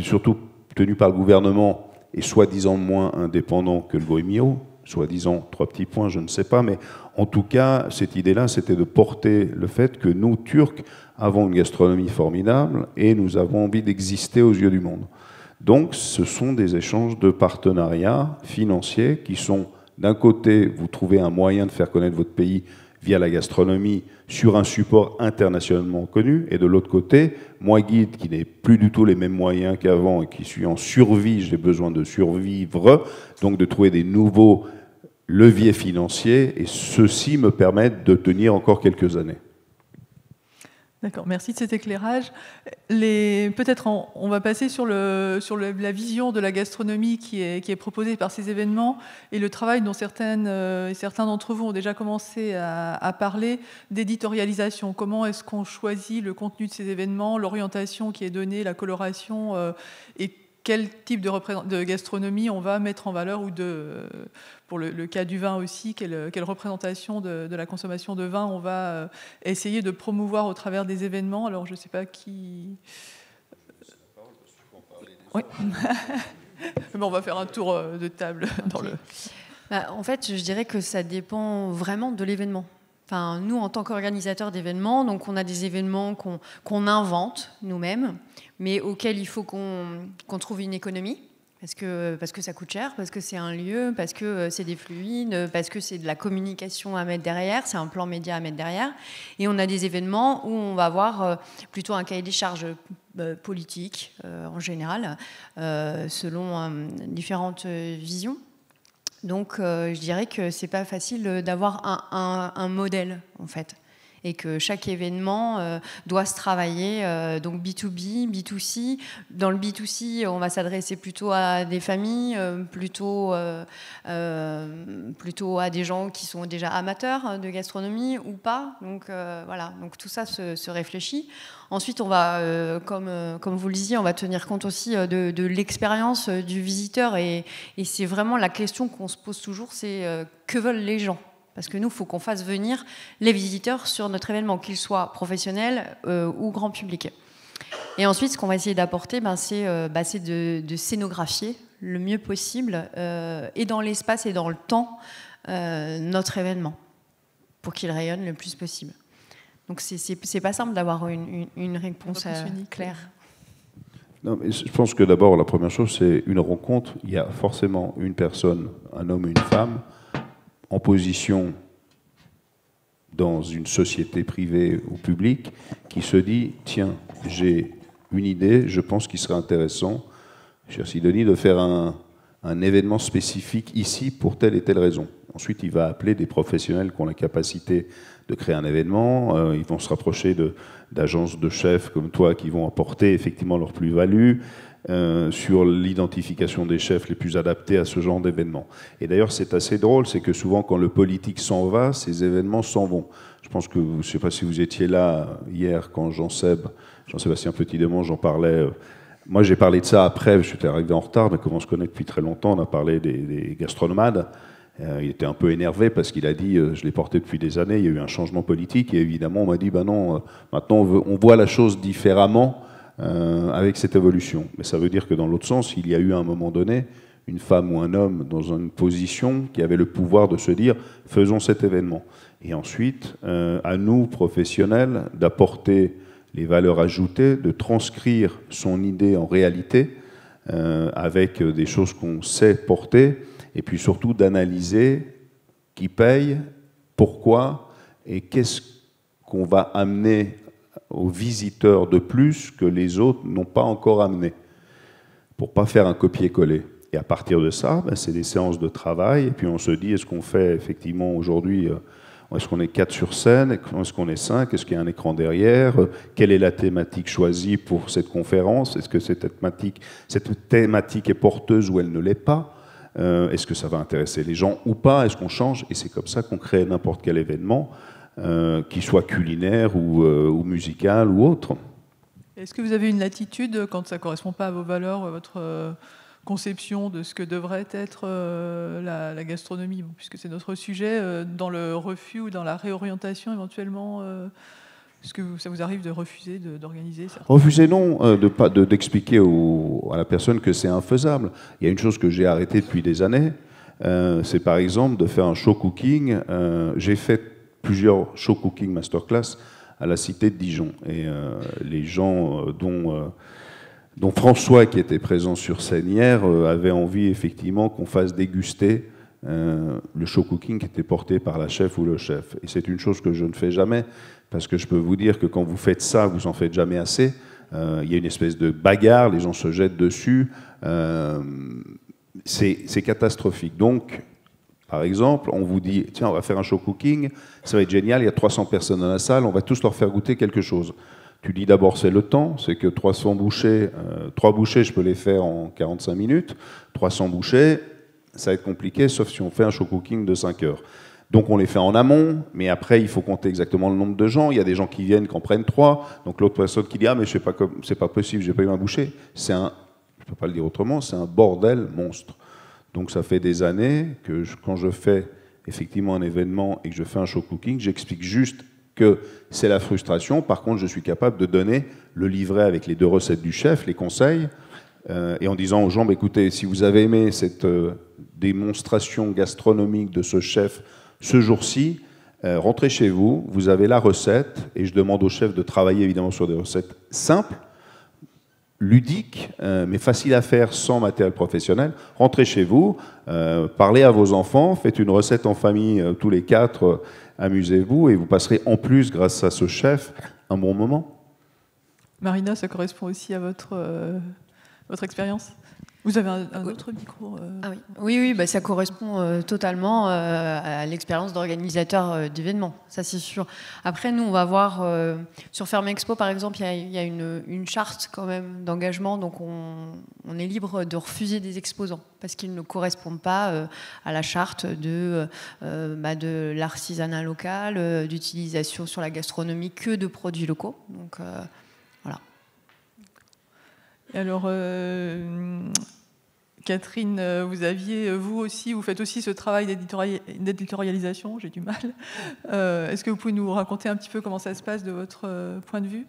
surtout tenu par le gouvernement, et soi-disant moins indépendant que le Goemio, soi-disant 3 petits points, je ne sais pas, mais en tout cas, cette idée-là, c'était de porter le fait que nous, Turcs, avons une gastronomie formidable, et nous avons envie d'exister aux yeux du monde. Donc, ce sont des échanges de partenariats financiers qui sont, d'un côté, vous trouvez un moyen de faire connaître votre pays via la gastronomie sur un support internationalement connu, et de l'autre côté, moi, guide, qui n'ai plus du tout les mêmes moyens qu'avant et qui suis en survie, j'ai besoin de survivre, donc de trouver des nouveaux leviers financiers, et ceux-ci me permettent de tenir encore quelques années. D'accord, merci de cet éclairage. Peut-être on va passer sur la vision de la gastronomie qui est proposée par ces événements et le travail dont certains d'entre vous ont déjà commencé à parler d'éditorialisation. Comment est-ce qu'on choisit le contenu de ces événements, l'orientation qui est donnée, la coloration et quel type de gastronomie on va mettre en valeur ou pour le cas du vin aussi, quelle représentation de la consommation de vin on va essayer de promouvoir au travers des événements. Alors, je ne sais pas qui... Oui. Mais on va faire un tour de table dans le... En fait, je dirais que ça dépend vraiment de l'événement. Enfin, nous, en tant qu'organisateurs d'événements, donc on a des événements qu'on invente nous-mêmes, mais auxquels il faut qu'on trouve une économie, parce que ça coûte cher, parce que c'est un lieu, parce que c'est des fluides, parce que c'est de la communication à mettre derrière, c'est un plan média à mettre derrière. Et on a des événements où on va avoir plutôt un cahier des charges politique, en général, selon différentes visions. Donc, je dirais que c'est pas facile d'avoir un modèle, en fait. Et que chaque événement doit se travailler, donc B2B, B2C. Dans le B2C, on va s'adresser plutôt à des familles, plutôt à des gens qui sont déjà amateurs de gastronomie ou pas. Donc voilà, donc tout ça se réfléchit. Ensuite, on va, comme vous le disiez, on va tenir compte aussi de l'expérience du visiteur. Et c'est vraiment la question qu'on se pose toujours, c'est que veulent les gens ? Parce que nous, il faut qu'on fasse venir les visiteurs sur notre événement, qu'ils soient professionnels ou grand public. Et ensuite, ce qu'on va essayer d'apporter, c'est de scénographier le mieux possible, et dans l'espace et dans le temps, notre événement, pour qu'il rayonne le plus possible. Donc, c'est pas simple d'avoir une réponse claire. Non, mais je pense que d'abord, la première chose, c'est une rencontre. Il y a forcément une personne, un homme et une femme, en position dans une société privée ou publique, qui se dit « Tiens, j'ai une idée, je pense qu'il serait intéressant, cher Sidonie, de faire un événement spécifique ici pour telle et telle raison. » Ensuite, il va appeler des professionnels qui ont la capacité de créer un événement, ils vont se rapprocher d'agences de chefs comme toi qui vont apporter effectivement leur plus-value, sur l'identification des chefs les plus adaptés à ce genre d'événement. Et d'ailleurs, c'est assez drôle, c'est que souvent, quand le politique s'en va, ces événements s'en vont. Je pense que, je ne sais pas si vous étiez là hier, quand Jean-Sébastien Petit-Demange, j'en parlais. Moi, j'ai parlé de ça après, je suis arrivé en retard, mais comme on se connaît depuis très longtemps, on a parlé des gastronomades. Il était un peu énervé parce qu'il a dit, je l'ai porté depuis des années, il y a eu un changement politique, et évidemment, on m'a dit, non, maintenant, on voit la chose différemment, avec cette évolution. Mais ça veut dire que dans l'autre sens, il y a eu à un moment donné une femme ou un homme dans une position qui avait le pouvoir de se dire « faisons cet événement ». Et ensuite, à nous, professionnels, d'apporter les valeurs ajoutées, de transcrire son idée en réalité, avec des choses qu'on sait porter, et puis surtout d'analyser qui paye, pourquoi, et qu'est-ce qu'on va amener aux visiteurs de plus que les autres n'ont pas encore amené, pour ne pas faire un copier-coller. Et à partir de ça, c'est des séances de travail, et puis on se dit, est-ce qu'on fait effectivement aujourd'hui, est-ce qu'on est 4 sur scène, est-ce qu'on est 5, est-ce qu'il y a un écran derrière, quelle est la thématique choisie pour cette conférence, est-ce que cette thématique est porteuse ou elle ne l'est pas, est-ce que ça va intéresser les gens ou pas, est-ce qu'on change, et c'est comme ça qu'on crée n'importe quel événement, qu'il soit culinaire ou musical ou autre. Est-ce que vous avez une latitude, quand ça ne correspond pas à vos valeurs, votre conception de ce que devrait être la gastronomie, puisque c'est notre sujet, dans le refus ou dans la réorientation éventuellement, est-ce que ça vous arrive de refuser d'organiser ça ? Refuser, non, d'expliquer à la personne que c'est infaisable. Il y a une chose que j'ai arrêtée depuis des années, c'est par exemple de faire un show cooking. J'ai fait plusieurs show cooking masterclass à la Cité de Dijon. Et les gens dont François, qui était présent sur scène hier, avaient envie effectivement qu'on fasse déguster le show cooking qui était porté par la chef ou le chef. Et c'est une chose que je ne fais jamais, parce que je peux vous dire que quand vous faites ça, vous n'en faites jamais assez. Il y a une espèce de bagarre, les gens se jettent dessus. C'est catastrophique. Donc, par exemple, on vous dit, tiens, on va faire un show cooking, ça va être génial, il y a 300 personnes dans la salle, on va tous leur faire goûter quelque chose. Tu dis d'abord, c'est le temps, c'est que 300 bouchées, 3 bouchées, je peux les faire en 45 minutes, 300 bouchées, ça va être compliqué, sauf si on fait un show cooking de 5 heures. Donc on les fait en amont, mais après, il faut compter exactement le nombre de gens. Il y a des gens qui viennent, qui en prennent 3, donc l'autre personne qui dit, ah, mais c'est pas possible, j'ai pas eu ma bouchée. Je ne peux pas le dire autrement, c'est un bordel monstre. Donc ça fait des années que quand je fais effectivement un événement et que je fais un show cooking, j'explique juste que c'est la frustration. Par contre, je suis capable de donner le livret avec les 2 recettes du chef, les conseils, et en disant aux gens, écoutez, si vous avez aimé cette démonstration gastronomique de ce chef ce jour-ci, rentrez chez vous, vous avez la recette, et je demande au chef de travailler évidemment sur des recettes simples, ludique, mais facile à faire sans matériel professionnel. Rentrez chez vous, parlez à vos enfants, faites une recette en famille tous les 4, amusez-vous, et vous passerez en plus, grâce à ce chef, un bon moment. Marina, ça correspond aussi à votre votre expérience? Vous avez un autre micro Ah oui, bah, ça correspond totalement à l'expérience d'organisateur d'événements, ça c'est sûr. Après, nous, on va voir, sur Ferme Expo, par exemple, il y a une charte quand même d'engagement, donc on est libre de refuser des exposants, parce qu'ils ne correspondent pas à la charte de l'artisanat local, d'utilisation sur la gastronomie que de produits locaux. Donc, voilà. Et alors, Catherine, vous faites aussi ce travail d'éditorialisation, j'ai du mal. Est-ce que vous pouvez nous raconter un petit peu comment ça se passe de votre point de vue?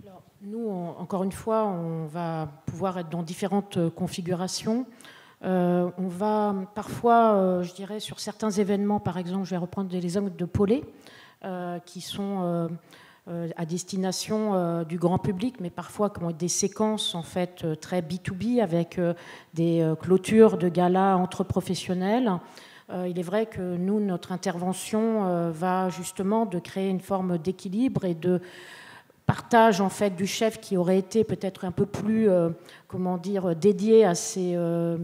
Alors, nous, encore une fois, on va pouvoir être dans différentes configurations. On va parfois, je dirais, sur certains événements, par exemple, je vais reprendre des exemples de Polé, qui sont à destination du grand public, mais parfois qui ont des séquences en fait très B2B avec des clôtures de galas entre professionnels. Il est vrai que nous, notre intervention va justement de créer une forme d'équilibre et de partage en fait du chef qui aurait été peut-être un peu plus dédié à ces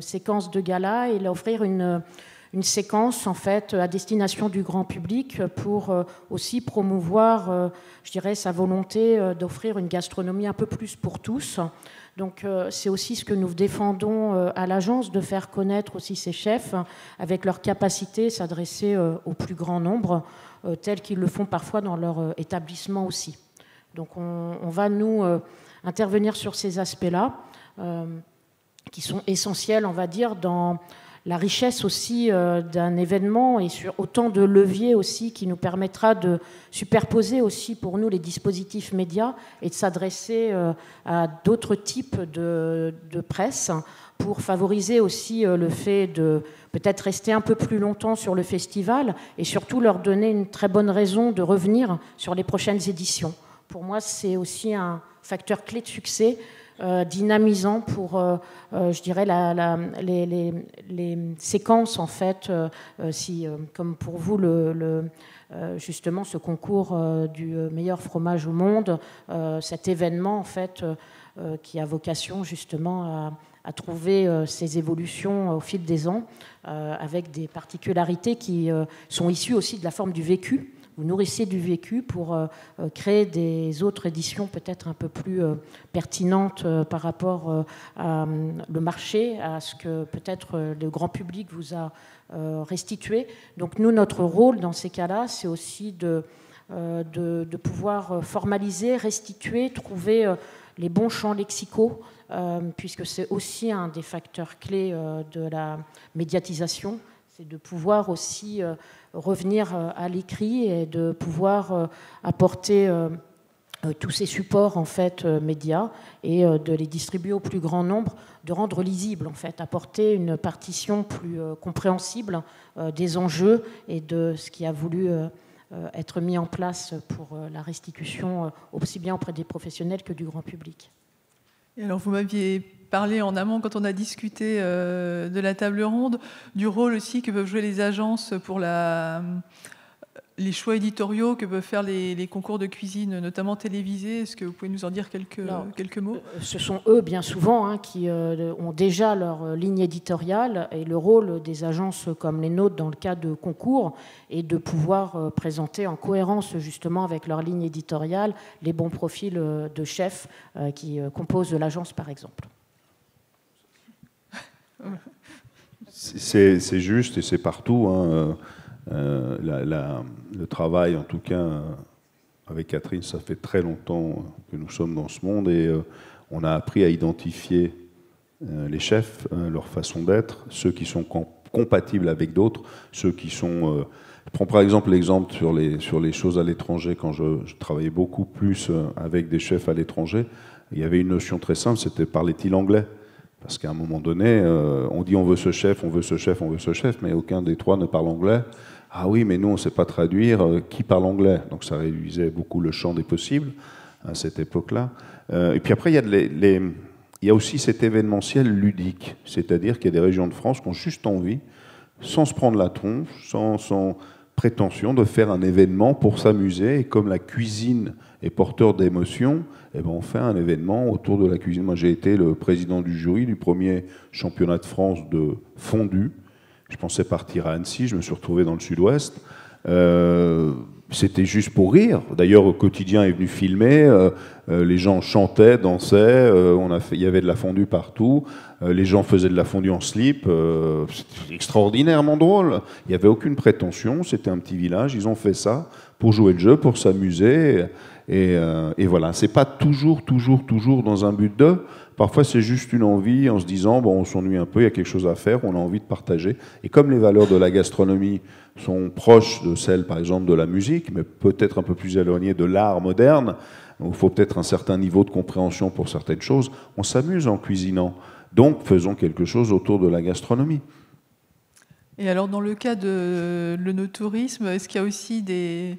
séquences de gala et leur offrir une séquence en fait à destination du grand public pour aussi promouvoir, je dirais, sa volonté d'offrir une gastronomie un peu plus pour tous. Donc c'est aussi ce que nous défendons à l'agence, de faire connaître aussi ces chefs avec leur capacité à s'adresser au plus grand nombre, tels qu'ils le font parfois dans leur établissement aussi. Donc on va nous intervenir sur ces aspects-là qui sont essentiels, on va dire, dans la richesse aussi d'un événement et sur autant de leviers aussi qui nous permettra de superposer aussi pour nous les dispositifs médias et de s'adresser à d'autres types de presse pour favoriser aussi le fait de peut-être rester un peu plus longtemps sur le festival et surtout leur donner une très bonne raison de revenir sur les prochaines éditions. Pour moi, c'est aussi un facteur clé de succès dynamisant pour, je dirais, les séquences, en fait, comme pour vous, justement, ce concours du meilleur fromage au monde, cet événement, en fait, qui a vocation, justement, à trouver ces évolutions au fil des ans, avec des particularités qui sont issues aussi de la forme du vécu. Vous nourrissez du vécu pour créer des autres éditions peut-être un peu plus pertinentes par rapport à le marché, à ce que peut-être le grand public vous a restitué. Donc nous, notre rôle dans ces cas-là, c'est aussi de pouvoir formaliser, restituer, trouver les bons champs lexicaux, puisque c'est aussi un des facteurs clés de la médiatisation, c'est de pouvoir aussi revenir à l'écrit et de pouvoir apporter tous ces supports en fait médias et de les distribuer au plus grand nombre, de rendre lisible en fait, apporter une partition plus compréhensible des enjeux et de ce qui a voulu être mis en place pour la restitution aussi bien auprès des professionnels que du grand public. Et alors vous m'aviez parlé en amont, quand on a discuté de la table ronde, du rôle aussi que peuvent jouer les agences pour les choix éditoriaux que peuvent faire les concours de cuisine, notamment télévisés. Est-ce que vous pouvez nous en dire quelques mots? Ce sont eux, bien souvent, qui ont déjà leur ligne éditoriale, et le rôle des agences comme les nôtres dans le cas de concours est de pouvoir présenter en cohérence justement avec leur ligne éditoriale les bons profils de chefs qui composent l'agence, par exemple. C'est juste et c'est partout. Hein. Le travail, en tout cas, avec Catherine, ça fait très longtemps que nous sommes dans ce monde et on a appris à identifier les chefs, leur façon d'être, ceux qui sont compatibles avec d'autres, ceux qui sont... je prends par exemple l'exemple sur les choses à l'étranger. Quand je travaillais beaucoup plus avec des chefs à l'étranger, il y avait une notion très simple, c'était parlait-il anglais? Parce qu'à un moment donné, on dit on veut ce chef, on veut ce chef, on veut ce chef, mais aucun des trois ne parle anglais. Ah oui, mais nous, on ne sait pas traduire. Qui parle anglais? Donc ça réduisait beaucoup le champ des possibles à cette époque-là. Et puis après, il y a aussi cet événementiel ludique. C'est-à-dire qu'il y a des régions de France qui ont juste envie, sans se prendre la tronche, sans prétention de faire un événement pour s'amuser. Et comme la cuisine est porteur d'émotions, eh ben on fait un événement autour de la cuisine. Moi, j'ai été le président du jury du premier championnat de France de fondue. Je pensais partir à Annecy, je me suis retrouvé dans le sud-ouest. C'était juste pour rire. D'ailleurs, au quotidien est venu filmer. Les gens chantaient, dansaient. Il y avait de la fondue partout. Les gens faisaient de la fondue en slip. C'était extraordinairement drôle. Il n'y avait aucune prétention. C'était un petit village. Ils ont fait ça pour jouer le jeu, pour s'amuser. Et voilà. C'est pas toujours dans un but de. Parfois, c'est juste une envie en se disant, bon, on s'ennuie un peu, il y a quelque chose à faire, on a envie de partager. Et comme les valeurs de la gastronomie sont proches de celles, par exemple, de la musique, mais peut-être un peu plus éloignées de l'art moderne, où il faut peut-être un certain niveau de compréhension pour certaines choses, on s'amuse en cuisinant. Donc, faisons quelque chose autour de la gastronomie. Et alors, dans le cas de l'œnotourisme, est-ce qu'il y a aussi des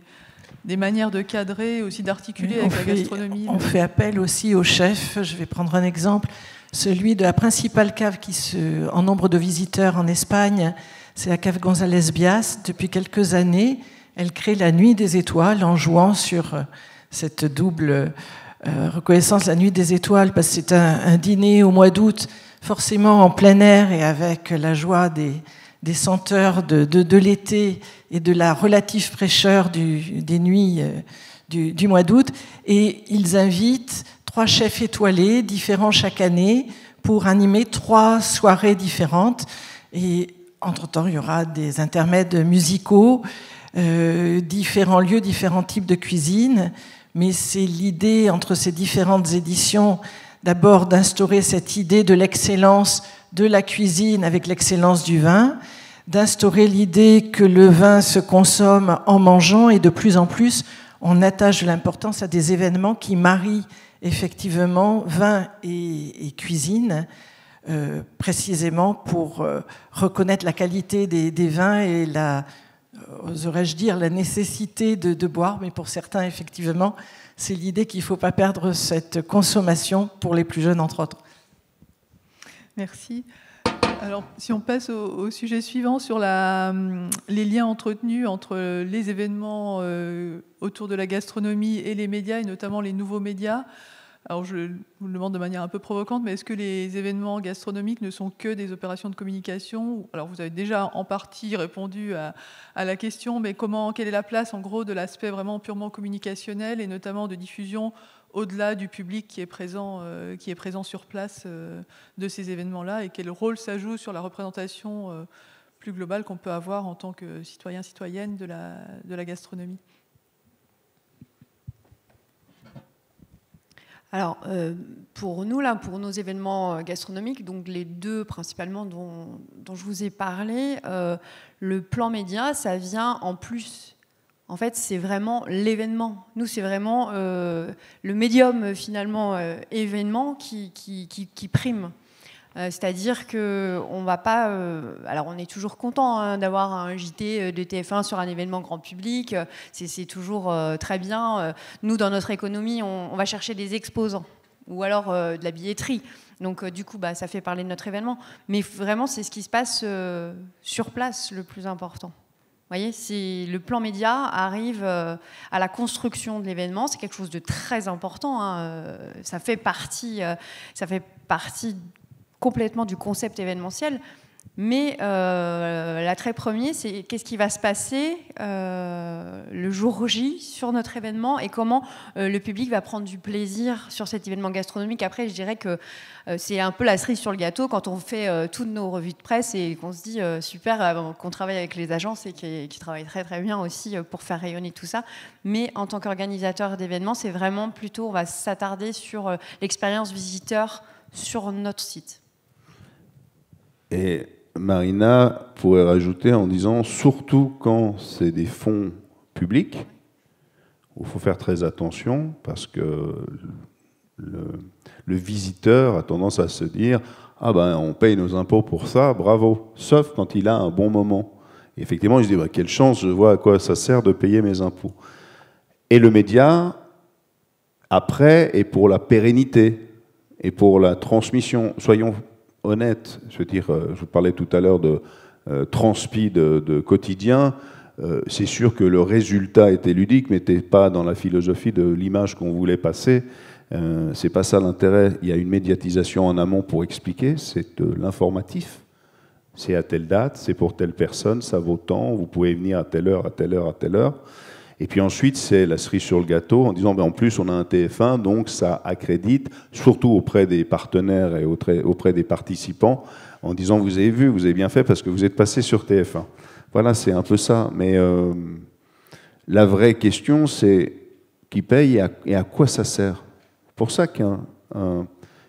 manières de cadrer, aussi d'articuler avec la gastronomie? On fait appel aussi aux chefs. Je vais prendre un exemple, celui de la principale cave en nombre de visiteurs en Espagne, c'est la cave González Bias. Depuis quelques années, elle crée la Nuit des Étoiles en jouant sur cette double reconnaissance, la Nuit des Étoiles, parce que c'est un dîner au mois d'août, forcément en plein air et avec la joie des senteurs de l'été et de la relative fraîcheur des nuits du mois d'août. Et ils invitent 3 chefs étoilés, différents chaque année, pour animer 3 soirées différentes. Et entre-temps, il y aura des intermèdes musicaux, différents lieux, différents types de cuisine. Mais c'est l'idée, entre ces différentes éditions, d'abord d'instaurer cette idée de l'excellence de la cuisine avec l'excellence du vin, d'instaurer l'idée que le vin se consomme en mangeant, et de plus en plus, on attache de l'importance à des événements qui marient effectivement vin et cuisine, précisément pour reconnaître la qualité des vins et oserais-je dire, la nécessité de boire, mais pour certains, effectivement, c'est l'idée qu'il ne faut pas perdre cette consommation pour les plus jeunes, entre autres. Merci. Alors, si on passe au sujet suivant, sur les liens entretenus entre les événements autour de la gastronomie et les médias, et notamment les nouveaux médias. Alors, je vous le demande de manière un peu provocante, mais est-ce que les événements gastronomiques ne sont que des opérations de communication? Alors, vous avez déjà en partie répondu à la question, mais quelle est la place, en gros, de l'aspect vraiment purement communicationnel, et notamment de diffusion au-delà du public qui est présent sur place de ces événements-là, et quel rôle ça joue sur la représentation plus globale qu'on peut avoir en tant que citoyen, citoyenne de la gastronomie? Alors, pour nous, là, pour nos événements gastronomiques, donc les 2 principalement dont je vous ai parlé, le plan média, ça vient en plus. En fait, c'est vraiment l'événement. Nous, c'est vraiment le médium, finalement, événement qui prime. C'est-à-dire qu'on ne va pas... alors, on est toujours content d'avoir un JT de TF1 sur un événement grand public. C'est toujours très bien. Nous, dans notre économie, on va chercher des exposants ou alors de la billetterie. Donc, du coup, ça fait parler de notre événement. Mais vraiment, c'est ce qui se passe sur place le plus important. Vous voyez, le plan média arrive à la construction de l'événement. C'est quelque chose de très important. Ça fait partie complètement du concept événementiel. Mais l'attrait premier, c'est qu'est-ce qui va se passer le jour J sur notre événement, et comment le public va prendre du plaisir sur cet événement gastronomique. Après, je dirais que c'est un peu la cerise sur le gâteau quand on fait toutes nos revues de presse et qu'on se dit super, qu'on travaille avec les agences et qui travaillent très très bien aussi pour faire rayonner tout ça. Mais en tant qu'organisateur d'événements, c'est vraiment plutôt, on va s'attarder sur l'expérience visiteur sur notre site. Et Marina pourrait rajouter en disant, surtout quand c'est des fonds publics, où il faut faire très attention, parce que le visiteur a tendance à se dire « Ah ben, on paye nos impôts pour ça, bravo », sauf quand il a un bon moment. Et effectivement, il se dit « Quelle chance, je vois à quoi ça sert de payer mes impôts ». Et le média, après, est pour la pérennité et pour la transmission. Soyons honnête, je veux dire, je vous parlais tout à l'heure de transpi de quotidien. c'est sûr que le résultat était ludique, mais n'était pas dans la philosophie de l'image qu'on voulait passer. C'est pas ça l'intérêt. Il y a une médiatisation en amont pour expliquer, c'est de l'informatif. C'est à telle date, c'est pour telle personne, ça vaut tant, vous pouvez venir à telle heure, à telle heure, à telle heure. Et puis ensuite, c'est la cerise sur le gâteau en disant, ben en plus, on a un TF1, donc ça accrédite, surtout auprès des partenaires et auprès des participants, en disant, vous avez vu, vous avez bien fait parce que vous êtes passé sur TF1. Voilà, c'est un peu ça. Mais la vraie question, c'est qui paye et à quoi ça sert. C'est pour ça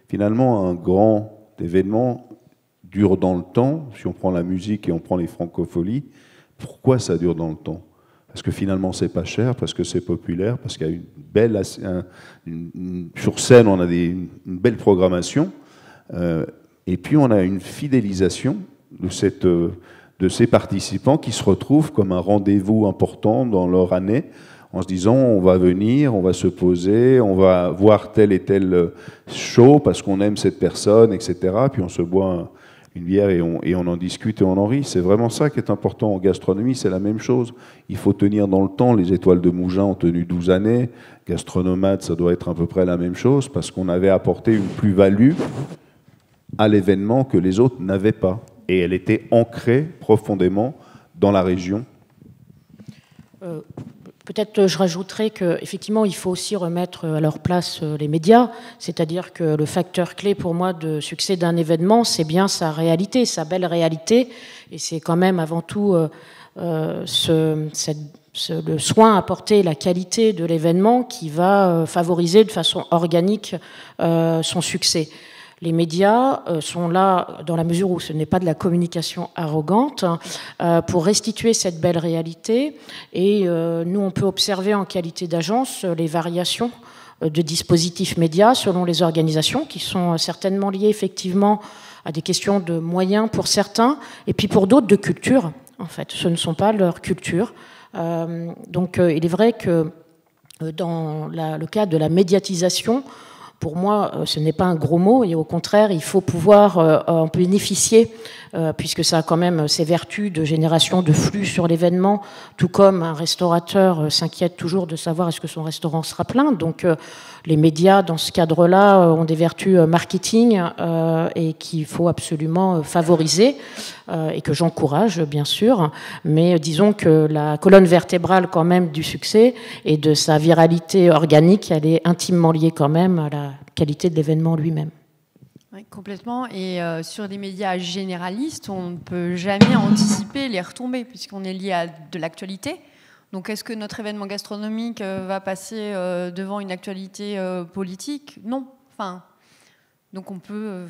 finalement, un grand événement dure dans le temps. Si on prend la musique et on prend les francopholies, pourquoi ça dure dans le temps? Parce que finalement, c'est pas cher, parce que c'est populaire, parce qu'il y a une belle... sur scène, on a une belle programmation, et puis on a une fidélisation de ces participants qui se retrouvent comme un rendez-vous important dans leur année, en se disant, on va venir, on va se poser, on va voir tel et tel show, parce qu'on aime cette personne, etc. Puis on se boit une bière et on en discute et on en rit. C'est vraiment ça qui est important en gastronomie, c'est la même chose. Il faut tenir dans le temps. Les étoiles de Mougins ont tenu 12 années. Gastronomade, ça doit être à peu près la même chose, parce qu'on avait apporté une plus-value à l'événement que les autres n'avaient pas. Et elle était ancrée profondément dans la région. Peut-être je rajouterais qu'effectivement, il faut aussi remettre à leur place les médias, c'est-à-dire que le facteur clé pour moi de succès d'un événement, c'est bien sa réalité, sa belle réalité, et c'est quand même avant tout le soin apporté, la qualité de l'événement qui va favoriser de façon organique son succès. Les médias sont là dans la mesure où ce n'est pas de la communication arrogante pour restituer cette belle réalité. Et nous, on peut observer en qualité d'agence les variations de dispositifs médias selon les organisations qui sont certainement liées effectivement à des questions de moyens pour certains et puis pour d'autres de culture. En fait, ce ne sont pas leur culture. Donc il est vrai que dans le cadre de la médiatisation, pour moi, ce n'est pas un gros mot, et au contraire, il faut pouvoir en bénéficier, puisque ça a quand même ses vertus de génération de flux sur l'événement, tout comme un restaurateur s'inquiète toujours de savoir est-ce que son restaurant sera plein. Donc les médias, dans ce cadre-là, ont des vertus marketing et qu'il faut absolument favoriser, et que j'encourage, bien sûr. Mais disons que la colonne vertébrale quand même du succès et de sa viralité organique, elle est intimement liée quand même à la qualité de l'événement lui-même. Oui, complètement. Et sur des médias généralistes, on ne peut jamais anticiper les retombées puisqu'on est lié à de l'actualité. Donc est-ce que notre événement gastronomique va passer devant une actualité politique? Non. Donc on peut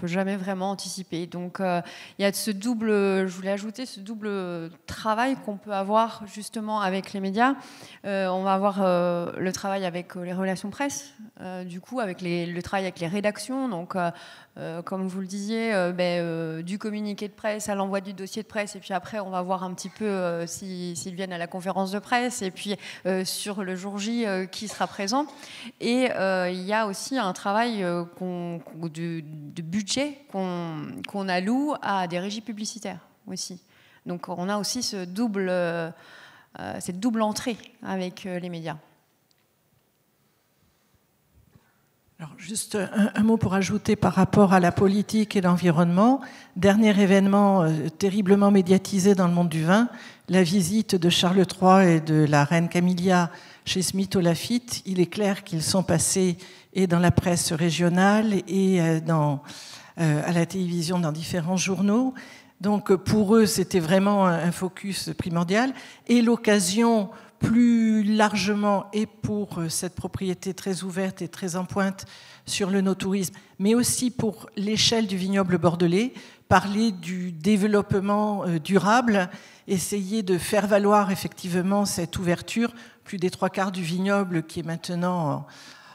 jamais vraiment anticiper. Donc il y a ce double, je voulais ajouter ce double travail qu'on peut avoir justement avec les médias. On va avoir le travail avec les relations presse, du coup avec le travail avec les rédactions. Donc comme vous le disiez, du communiqué de presse à l'envoi du dossier de presse, et puis après on va voir un petit peu s'ils viennent à la conférence de presse, et puis sur le jour J qui sera présent. Et il y a aussi un travail de budget qu'on alloue à des régies publicitaires aussi. Donc on a aussi cette double entrée avec les médias. Alors, juste un mot pour ajouter par rapport à la politique et l'environnement. Dernier événement terriblement médiatisé dans le monde du vin, la visite de Charles III et de la reine Camilla chez Smith-Lafitte. Il est clair qu'ils sont passés et dans la presse régionale et à la télévision dans différents journaux. Donc pour eux, c'était vraiment un focus primordial. Et l'occasion plus largement et pour cette propriété très ouverte et très en pointe sur le no-tourisme, mais aussi pour l'échelle du vignoble bordelais, parler du développement durable, essayer de faire valoir effectivement cette ouverture, plus des 3/4 du vignoble qui est maintenant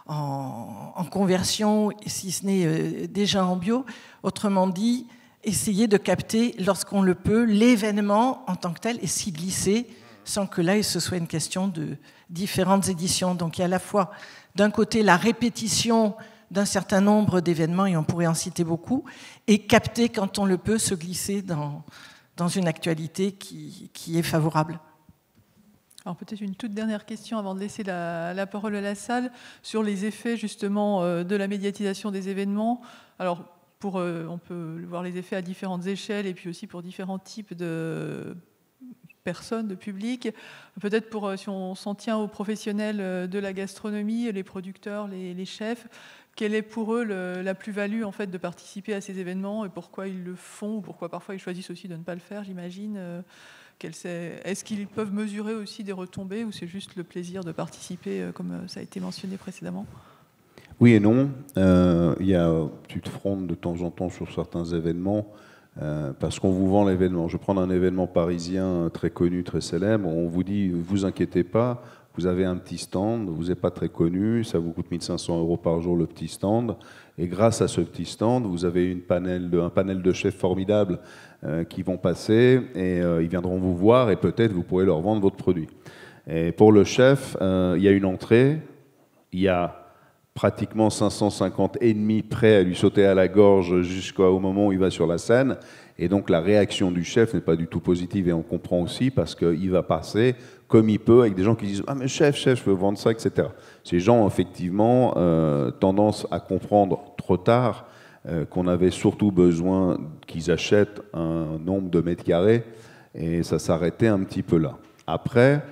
en conversion, si ce n'est déjà en bio. Autrement dit, essayer de capter, lorsqu'on le peut, l'événement en tant que tel et s'y glisser, sans que là, ce soit une question de différentes éditions. Donc il y a à la fois, d'un côté, la répétition d'un certain nombre d'événements, et on pourrait en citer beaucoup, et capter, quand on le peut, se glisser dans une actualité qui est favorable. Alors peut-être une toute dernière question avant de laisser la parole à la salle sur les effets justement de la médiatisation des événements. Alors on peut voir les effets à différentes échelles et puis aussi pour différents types de personnes, de public. Peut-être si on s'en tient aux professionnels de la gastronomie, les producteurs, les chefs, quelle est pour eux la plus-value en fait de participer à ces événements et pourquoi ils le font ou pourquoi parfois ils choisissent aussi de ne pas le faire, j'imagine. Est-ce qu'ils peuvent mesurer aussi des retombées ou c'est juste le plaisir de participer comme ça a été mentionné précédemment ? Oui et non. Il y a une petite fronde de temps en temps sur certains événements parce qu'on vous vend l'événement. Je vais prendre un événement parisien très connu, très célèbre. On vous dit, vous inquiétez pas, vous avez un petit stand, vous n'êtes pas très connu, ça vous coûte 1 500 € par jour le petit stand. Et grâce à ce petit stand, vous avez un panel de chefs formidables qui vont passer et ils viendront vous voir et peut-être vous pourrez leur vendre votre produit. Et pour le chef, il y a une entrée, il y a pratiquement 550 ennemis prêts à lui sauter à la gorge jusqu'au moment où il va sur la scène. Et donc la réaction du chef n'est pas du tout positive et on comprend aussi parce qu'il va passer comme il peut avec des gens qui disent « Ah mais chef, je veux vendre ça, etc. » Ces gens ont effectivement tendance à comprendre trop tard qu'on avait surtout besoin qu'ils achètent un nombre de mètres carrés et ça s'arrêtait un petit peu là. Après,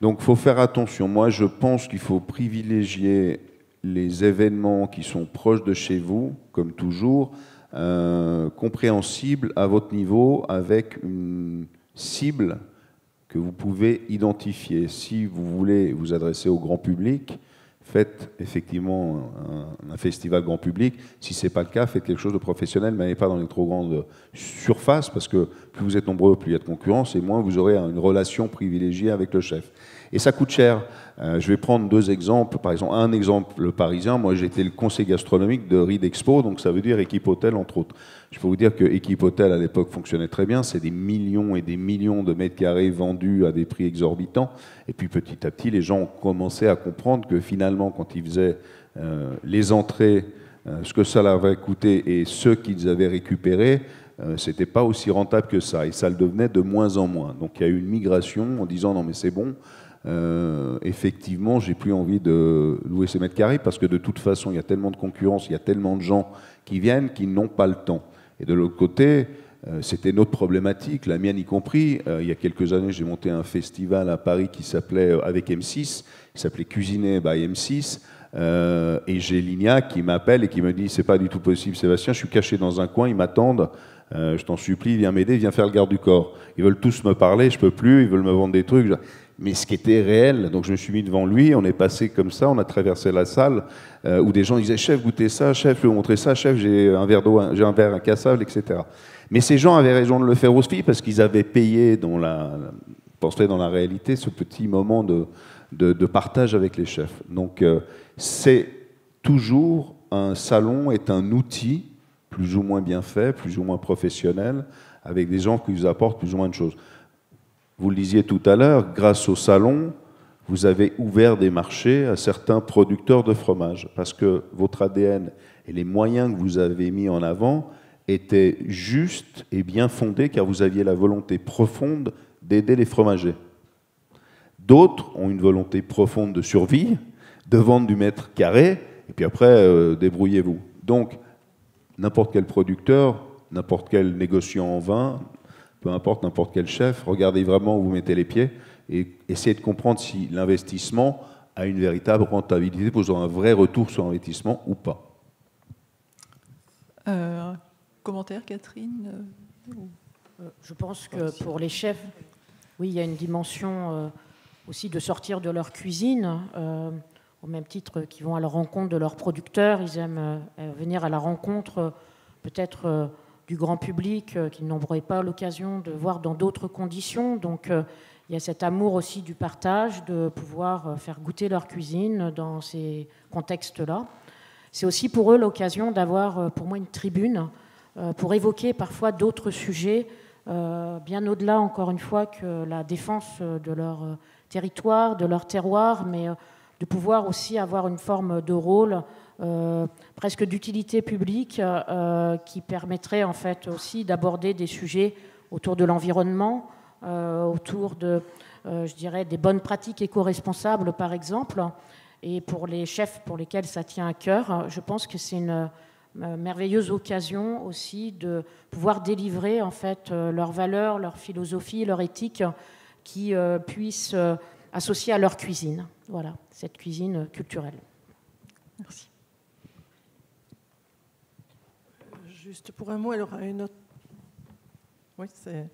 donc il faut faire attention. Moi, je pense qu'il faut privilégier les événements qui sont proches de chez vous, comme toujours, compréhensibles à votre niveau, avec une cible que vous pouvez identifier. Si vous voulez vous adresser au grand public, faites effectivement un festival grand public. Si ce n'est pas le cas, faites quelque chose de professionnel, mais n'allez pas dans les trop grandes surfaces, parce que plus vous êtes nombreux, plus il y a de concurrence, et moins vous aurez une relation privilégiée avec le chef. Et ça coûte cher. Je vais prendre 2 exemples. Par exemple, un exemple parisien. Moi, j'étais le conseiller gastronomique de Ridexpo, donc ça veut dire équipe hôtel, entre autres. Je peux vous dire que équipe hôtel, à l'époque, fonctionnait très bien. C'est des millions et des millions de mètres carrés vendus à des prix exorbitants. Et puis, petit à petit, les gens ont commencé à comprendre que finalement, quand ils faisaient les entrées, ce que ça leur avait coûté et ceux qu'ils avaient récupérés, c'était pas aussi rentable que ça. Et ça le devenait de moins en moins. Donc, il y a eu une migration en disant « Non, mais c'est bon ». Effectivement, j'ai plus envie de louer ces mètres carrés parce que de toute façon, il y a tellement de concurrence, il y a tellement de gens qui viennent qui n'ont pas le temps. Et de l'autre côté, c'était notre problématique, la mienne y compris. Il y a quelques années, j'ai monté un festival à Paris qui s'appelait avec M6, qui s'appelait Cuisiner by M6. Et j'ai Lignac qui m'appelle et qui me dit « C'est pas du tout possible, Sébastien, je suis caché dans un coin, ils m'attendent. Je t'en supplie, viens m'aider, viens faire le garde du corps. » Ils veulent tous me parler, je peux plus, ils veulent me vendre des trucs. Mais ce qui était réel, donc je me suis mis devant lui, on est passé comme ça, on a traversé la salle où des gens disaient « Chef, goûtez ça, chef, je vais vous montrer ça, chef, j'ai un verre d'eau, j'ai un verre incassable, etc. » Mais ces gens avaient raison de le faire aussi parce qu'ils avaient payé dans la réalité ce petit moment de partage avec les chefs. Donc c'est toujours un salon est un outil plus ou moins bien fait, plus ou moins professionnel, avec des gens qui vous apportent plus ou moins de choses. Vous le disiez tout à l'heure, grâce au salon, vous avez ouvert des marchés à certains producteurs de fromage, parce que votre ADN et les moyens que vous avez mis en avant étaient justes et bien fondés, car vous aviez la volonté profonde d'aider les fromagers. D'autres ont une volonté profonde de survie, de vendre du mètre carré, et puis après, débrouillez-vous. Donc, n'importe quel producteur, n'importe quel négociant en vin, peu importe n'importe quel chef, regardez vraiment où vous mettez les pieds et essayez de comprendre si l'investissement a une véritable rentabilité, vous aurez un vrai retour sur investissement ou pas. Commentaire, Catherine Je pense que pour les chefs, oui, il y a une dimension aussi de sortir de leur cuisine, au même titre qu'ils vont à la rencontre de leurs producteurs, ils aiment venir à la rencontre peut-être du grand public qu'ils n'auraient pas l'occasion de voir dans d'autres conditions. Donc il y a cet amour aussi du partage, de pouvoir faire goûter leur cuisine dans ces contextes-là. C'est aussi pour eux l'occasion d'avoir, pour moi, une tribune pour évoquer parfois d'autres sujets, bien au-delà, encore une fois, que la défense de leur territoire, de leur terroir, mais de pouvoir aussi avoir une forme de rôle presque d'utilité publique qui permettrait en fait aussi d'aborder des sujets autour de l'environnement, autour de je dirais, des bonnes pratiques éco-responsables, par exemple. Et pour les chefs pour lesquels ça tient à cœur, je pense que c'est une merveilleuse occasion aussi de pouvoir délivrer en fait leurs valeurs, leur philosophie, leur éthique qui puissent associer à leur cuisine. Voilà, cette cuisine culturelle. Merci. Juste pour un mot, alors une autre. Oui, c'est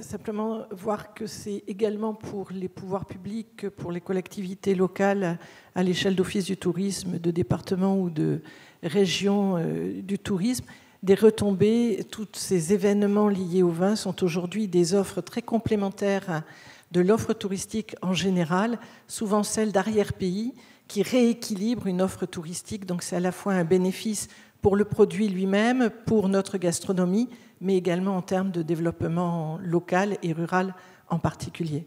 simplement voir que c'est également pour les pouvoirs publics, pour les collectivités locales à l'échelle d'office du tourisme, de département ou de région du tourisme, des retombées. Tous ces événements liés au vin sont aujourd'hui des offres très complémentaires de l'offre touristique en général, souvent celle d'arrière-pays, qui rééquilibre une offre touristique. Donc c'est à la fois un bénéfice pour le produit lui-même, pour notre gastronomie, mais également en termes de développement local et rural en particulier.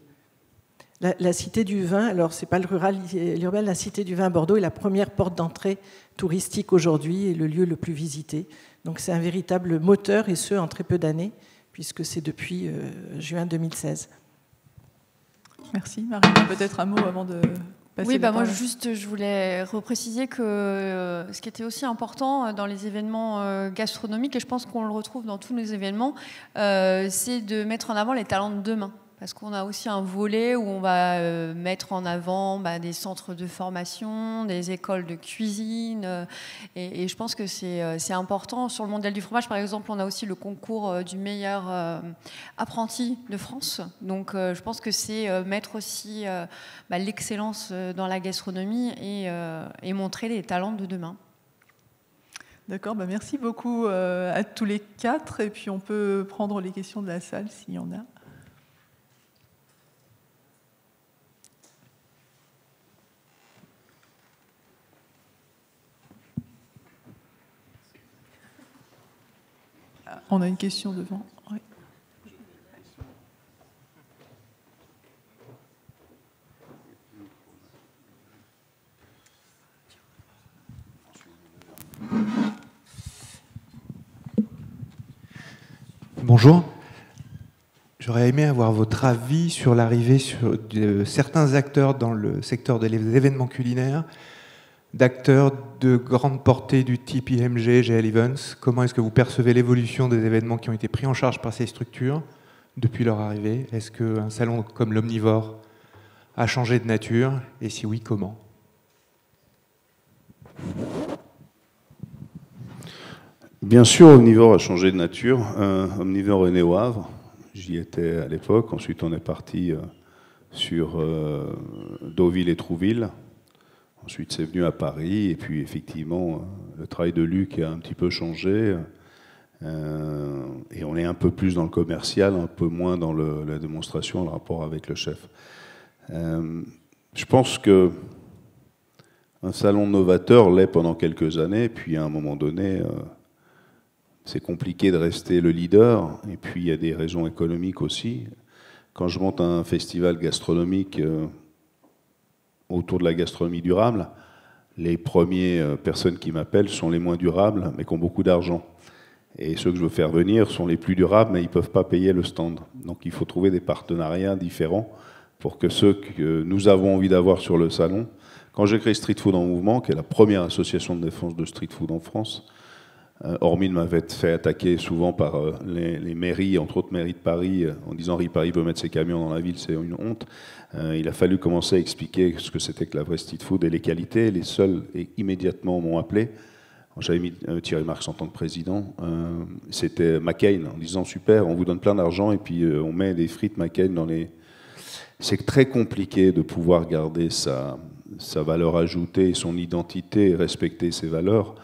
La Cité du Vin, alors c'est pas le rural et l'urbain, la Cité du Vin à Bordeaux est la première porte d'entrée touristique aujourd'hui et le lieu le plus visité. Donc c'est un véritable moteur, et ce en très peu d'années, puisque c'est depuis juin 2016. Merci. Marie, peut-être un mot avant de passer oui, la parole. moi juste, je voulais repréciser que ce qui était aussi important dans les événements gastronomiques, et je pense qu'on le retrouve dans tous nos événements, c'est de mettre en avant les talents de demain. Parce qu'on a aussi un volet où on va mettre en avant des centres de formation, des écoles de cuisine. Et je pense que c'est important. Sur le mondial du fromage, par exemple, on a aussi le concours du meilleur apprenti de France. Donc je pense que c'est mettre aussi l'excellence dans la gastronomie et montrer les talents de demain. D'accord, merci beaucoup à tous les quatre. Et puis on peut prendre les questions de la salle s'il y en a. On a une question devant. Oui. Bonjour. J'aurais aimé avoir votre avis sur l'arrivée de certains acteurs dans le secteur des événements culinaires, d'acteurs de grande portée du type IMG, GL Events. Comment est-ce que vous percevez l'évolution des événements qui ont été pris en charge par ces structures depuis leur arrivée? Est-ce qu'un salon comme l'Omnivore a changé de nature? Et si oui, comment? Bien sûr, Omnivore a changé de nature. Omnivore est né au Havre. J'y étais à l'époque. Ensuite, on est parti sur Deauville et Trouville. Ensuite, c'est venu à Paris, et puis effectivement, le travail de Luc a un petit peu changé, et on est un peu plus dans le commercial, un peu moins dans la démonstration, le rapport avec le chef. Je pense que un salon novateur l'est pendant quelques années, puis à un moment donné, c'est compliqué de rester le leader, et puis il y a des raisons économiques aussi. Quand je monte un festival gastronomique autour de la gastronomie durable, les premières personnes qui m'appellent sont les moins durables, mais qui ont beaucoup d'argent. Et ceux que je veux faire venir sont les plus durables, mais ils ne peuvent pas payer le stand. Donc il faut trouver des partenariats différents pour que ceux que nous avons envie d'avoir sur le salon. Quand j'ai créé Street Food en Mouvement, qui est la première association de défense de street food en France, Ormil m'avait fait attaquer souvent par les mairies, entre autres mairies de Paris, en disant « Paris veut mettre ses camions dans la ville, c'est une honte ». Il a fallu commencer à expliquer ce que c'était que la vraie street food et les qualités. Les seuls, immédiatement, m'ont appelé. J'avais mis Thierry Marx en tant que président. C'était McCain, en disant « Super, on vous donne plein d'argent et puis on met des frites McCain dans les… » C'est très compliqué de pouvoir garder sa valeur ajoutée, son identité et respecter ses valeurs.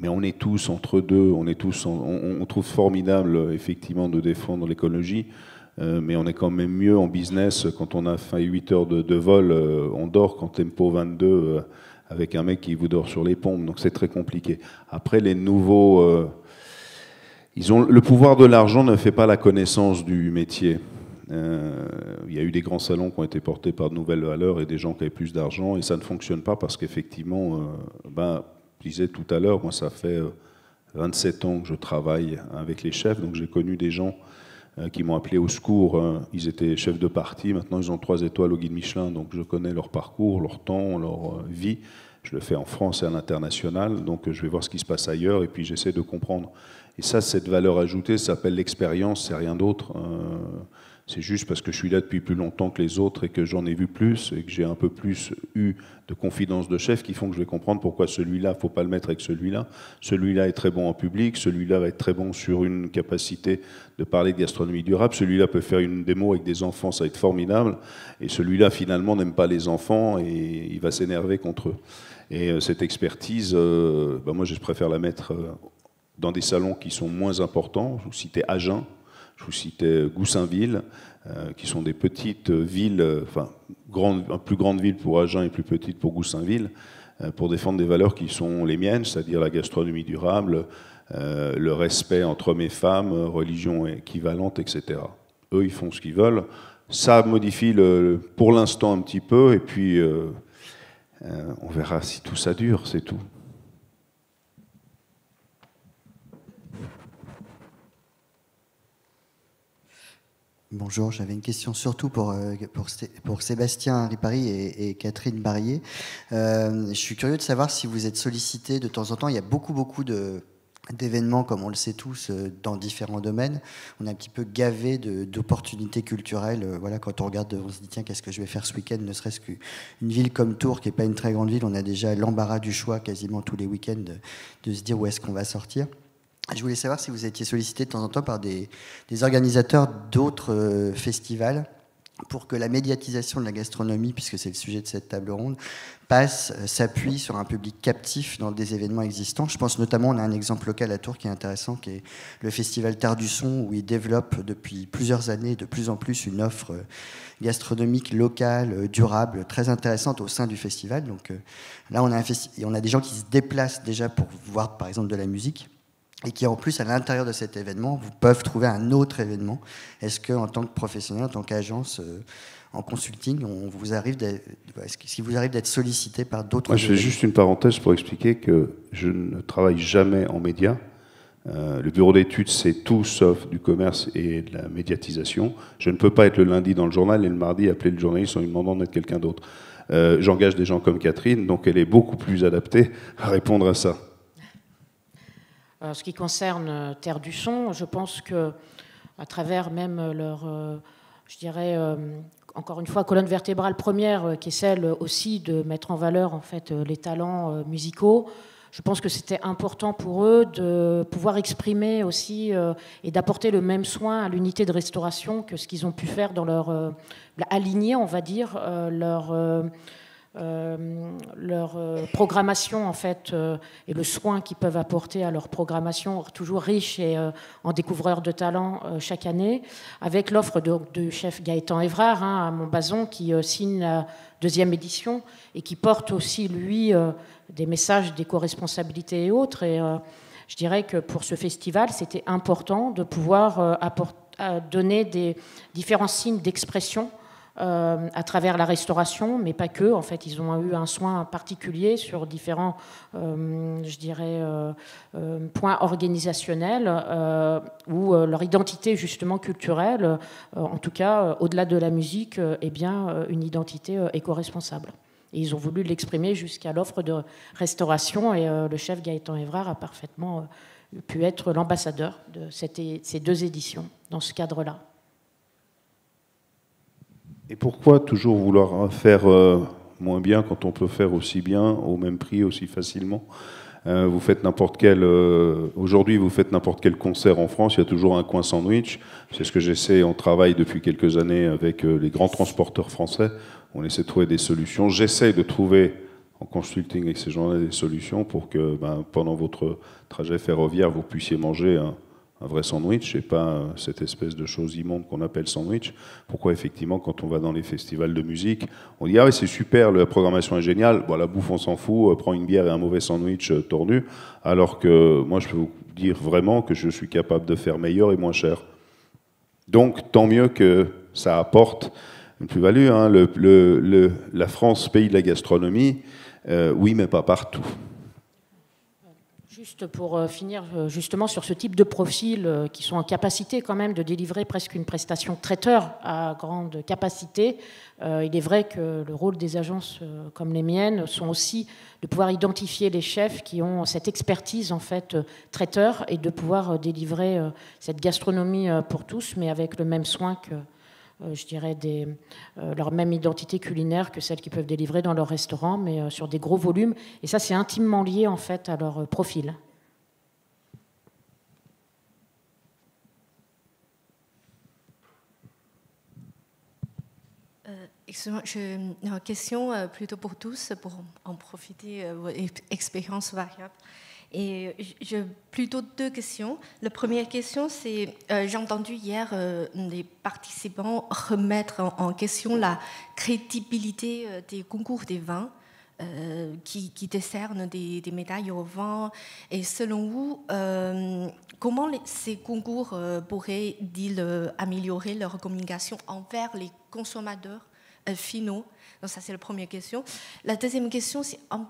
Mais on est tous entre deux, on trouve formidable effectivement de défendre l'écologie, mais on est quand même mieux en business quand on a fait 8 heures de vol, on dort quand Tempo 22 avec un mec qui vous dort sur les pompes, donc c'est très compliqué. Après les nouveaux, le pouvoir de l'argent ne fait pas la connaissance du métier. Il y a eu des grands salons qui ont été portés par de nouvelles valeurs et des gens qui avaient plus d'argent, et ça ne fonctionne pas parce qu'effectivement, je disais tout à l'heure, moi ça fait 27 ans que je travaille avec les chefs, donc j'ai connu des gens qui m'ont appelé au secours. Ils étaient chefs de parti, maintenant ils ont 3 étoiles au guide Michelin, donc je connais leur parcours, leur temps, leur vie. Je le fais en France et à l'international, donc je vais voir ce qui se passe ailleurs et puis j'essaie de comprendre. Et ça, cette valeur ajoutée, ça s'appelle l'expérience, c'est rien d'autre. C'est juste parce que je suis là depuis plus longtemps que les autres et que j'en ai vu plus et que j'ai un peu plus eu de confidences de chef qui font que je vais comprendre pourquoi celui-là, il ne faut pas le mettre avec celui-là. Celui-là est très bon en public, celui-là va être très bon sur une capacité de parler de gastronomie durable, celui-là peut faire une démo avec des enfants, ça va être formidable, et celui-là, finalement, n'aime pas les enfants et il va s'énerver contre eux. Et cette expertise, moi, je préfère la mettre dans des salons qui sont moins importants. Je vous citais Agen, je vous citais Goussainville, qui sont des petites villes, enfin, plus grande ville pour Agen et plus petite pour Goussainville, pour défendre des valeurs qui sont les miennes, c'est-à-dire la gastronomie durable, le respect entre hommes et femmes, religion équivalente, etc. Eux, ils font ce qu'ils veulent. Ça modifie pour l'instant un petit peu, et puis on verra si tout ça dure, c'est tout. Bonjour, j'avais une question surtout pour Sébastien Ripari et Catherine Barrier. Je suis curieux de savoir si vous êtes sollicité de temps en temps. Il y a beaucoup d'événements, comme on le sait tous, dans différents domaines. On est un petit peu gavé d'opportunités culturelles. Voilà, quand on regarde, on se dit tiens, qu'est-ce que je vais faire ce week-end, ne serait-ce qu'une ville comme Tours, qui n'est pas une très grande ville, on a déjà l'embarras du choix quasiment tous les week-ends de se dire où est-ce qu'on va sortir. Je voulais savoir si vous étiez sollicité de temps en temps par des organisateurs d'autres festivals pour que la médiatisation de la gastronomie, puisque c'est le sujet de cette table ronde, s'appuie sur un public captif dans des événements existants. Je pense notamment, on a un exemple local à Tours qui est intéressant, qui est le festival Terre du Son, où ils développent depuis plusieurs années de plus en plus une offre gastronomique locale, durable, très intéressante au sein du festival. Donc là, on a des gens qui se déplacent déjà pour voir, par exemple, de la musique, et qui en plus, à l'intérieur de cet événement, vous peuvent trouver un autre événement. Est-ce qu'en tant que professionnel, en tant qu'agence, en consulting, est-ce qu'il vous arrive d'être sollicité par d'autres événements ? Je fais juste une parenthèse pour expliquer que je ne travaille jamais en médias. Le bureau d'études, c'est tout sauf du commerce et de la médiatisation. Je ne peux pas être le lundi dans le journal et le mardi appeler le journaliste en lui demandant d'être quelqu'un d'autre. J'engage des gens comme Catherine, donc elle est beaucoup plus adaptée à répondre à ça. Ce qui concerne Terre du Son, je pense que à travers même leur, je dirais, encore une fois, colonne vertébrale première, qui est celle aussi de mettre en valeur en fait les talents musicaux, je pense que c'était important pour eux de pouvoir exprimer aussi et d'apporter le même soin à l'unité de restauration que ce qu'ils ont pu faire dans leur aligner, on va dire, leur programmation en fait et le soin qu'ils peuvent apporter à leur programmation toujours riche et en découvreurs de talents chaque année, avec l'offre de chef Gaëtan Évrard à Montbazon qui signe la 2e édition et qui porte aussi lui des messages d'éco-responsabilité et autres, et je dirais que pour ce festival c'était important de pouvoir donner des différents signes d'expression à travers la restauration, mais pas que. En fait, ils ont eu un soin particulier sur différents, je dirais, points organisationnels où leur identité justement culturelle, en tout cas, au-delà de la musique, est bien une identité éco-responsable. Et ils ont voulu l'exprimer jusqu'à l'offre de restauration, et le chef Gaëtan Évrard a parfaitement pu être l'ambassadeur de ces 2 éditions dans ce cadre-là. Et pourquoi toujours vouloir faire moins bien quand on peut faire aussi bien, au même prix, aussi facilement ? Vous faites n'importe quel... Aujourd'hui, vous faites n'importe quel concert en France, il y a toujours un coin sandwich. C'est ce que j'essaie, on travaille depuis quelques années avec les grands transporteurs français. On essaie de trouver des solutions. J'essaie de trouver, en consulting avec ces gens-là, des solutions pour que pendant votre trajet ferroviaire, vous puissiez manger un vrai sandwich et pas cette espèce de chose immonde qu'on appelle sandwich. Pourquoi effectivement quand on va dans les festivals de musique, on dit ah oui c'est super, la programmation est géniale, bon, la bouffe on s'en fout, prends une bière et un mauvais sandwich tordu, alors que moi je peux vous dire vraiment que je suis capable de faire meilleur et moins cher. Donc tant mieux que ça apporte une plus-value. Hein. La France, pays de la gastronomie, oui mais pas partout. Juste pour finir justement sur ce type de profils qui sont en capacité quand même de délivrer presque une prestation traiteur à grande capacité, il est vrai que le rôle des agences comme les miennes sont aussi de pouvoir identifier les chefs qui ont cette expertise en fait traiteur et de pouvoir délivrer cette gastronomie pour tous, mais avec le même soin que je dirais leur même identité culinaire que celle qu'ils peuvent délivrer dans leur restaurant, mais sur des gros volumes. Et ça, c'est intimement lié en fait à leur profil. Excusez-moi, une question plutôt pour tous, pour en profiter, expérience variable. Et j'ai plutôt deux questions. La première question, c'est, j'ai entendu hier des participants remettre en question la crédibilité des concours des vins qui décernent des médailles au vin. Et selon vous, comment ces concours pourraient-ils améliorer leur communication envers les consommateurs finaux? Donc ça, c'est la première question. La deuxième question, c'est un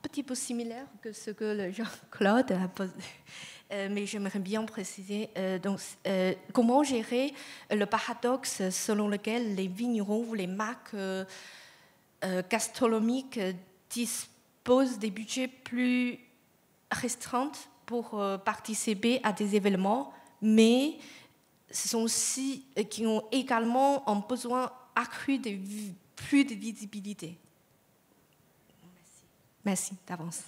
petit peu similaire que ce que Jean-Claude a posé, mais j'aimerais bien préciser. Comment gérer le paradoxe selon lequel les vignerons ou les marques gastronomiques disposent des budgets plus restreints pour participer à des événements, mais ce sont aussi qui ont également un besoin accru de plus de visibilité. Merci d'avance.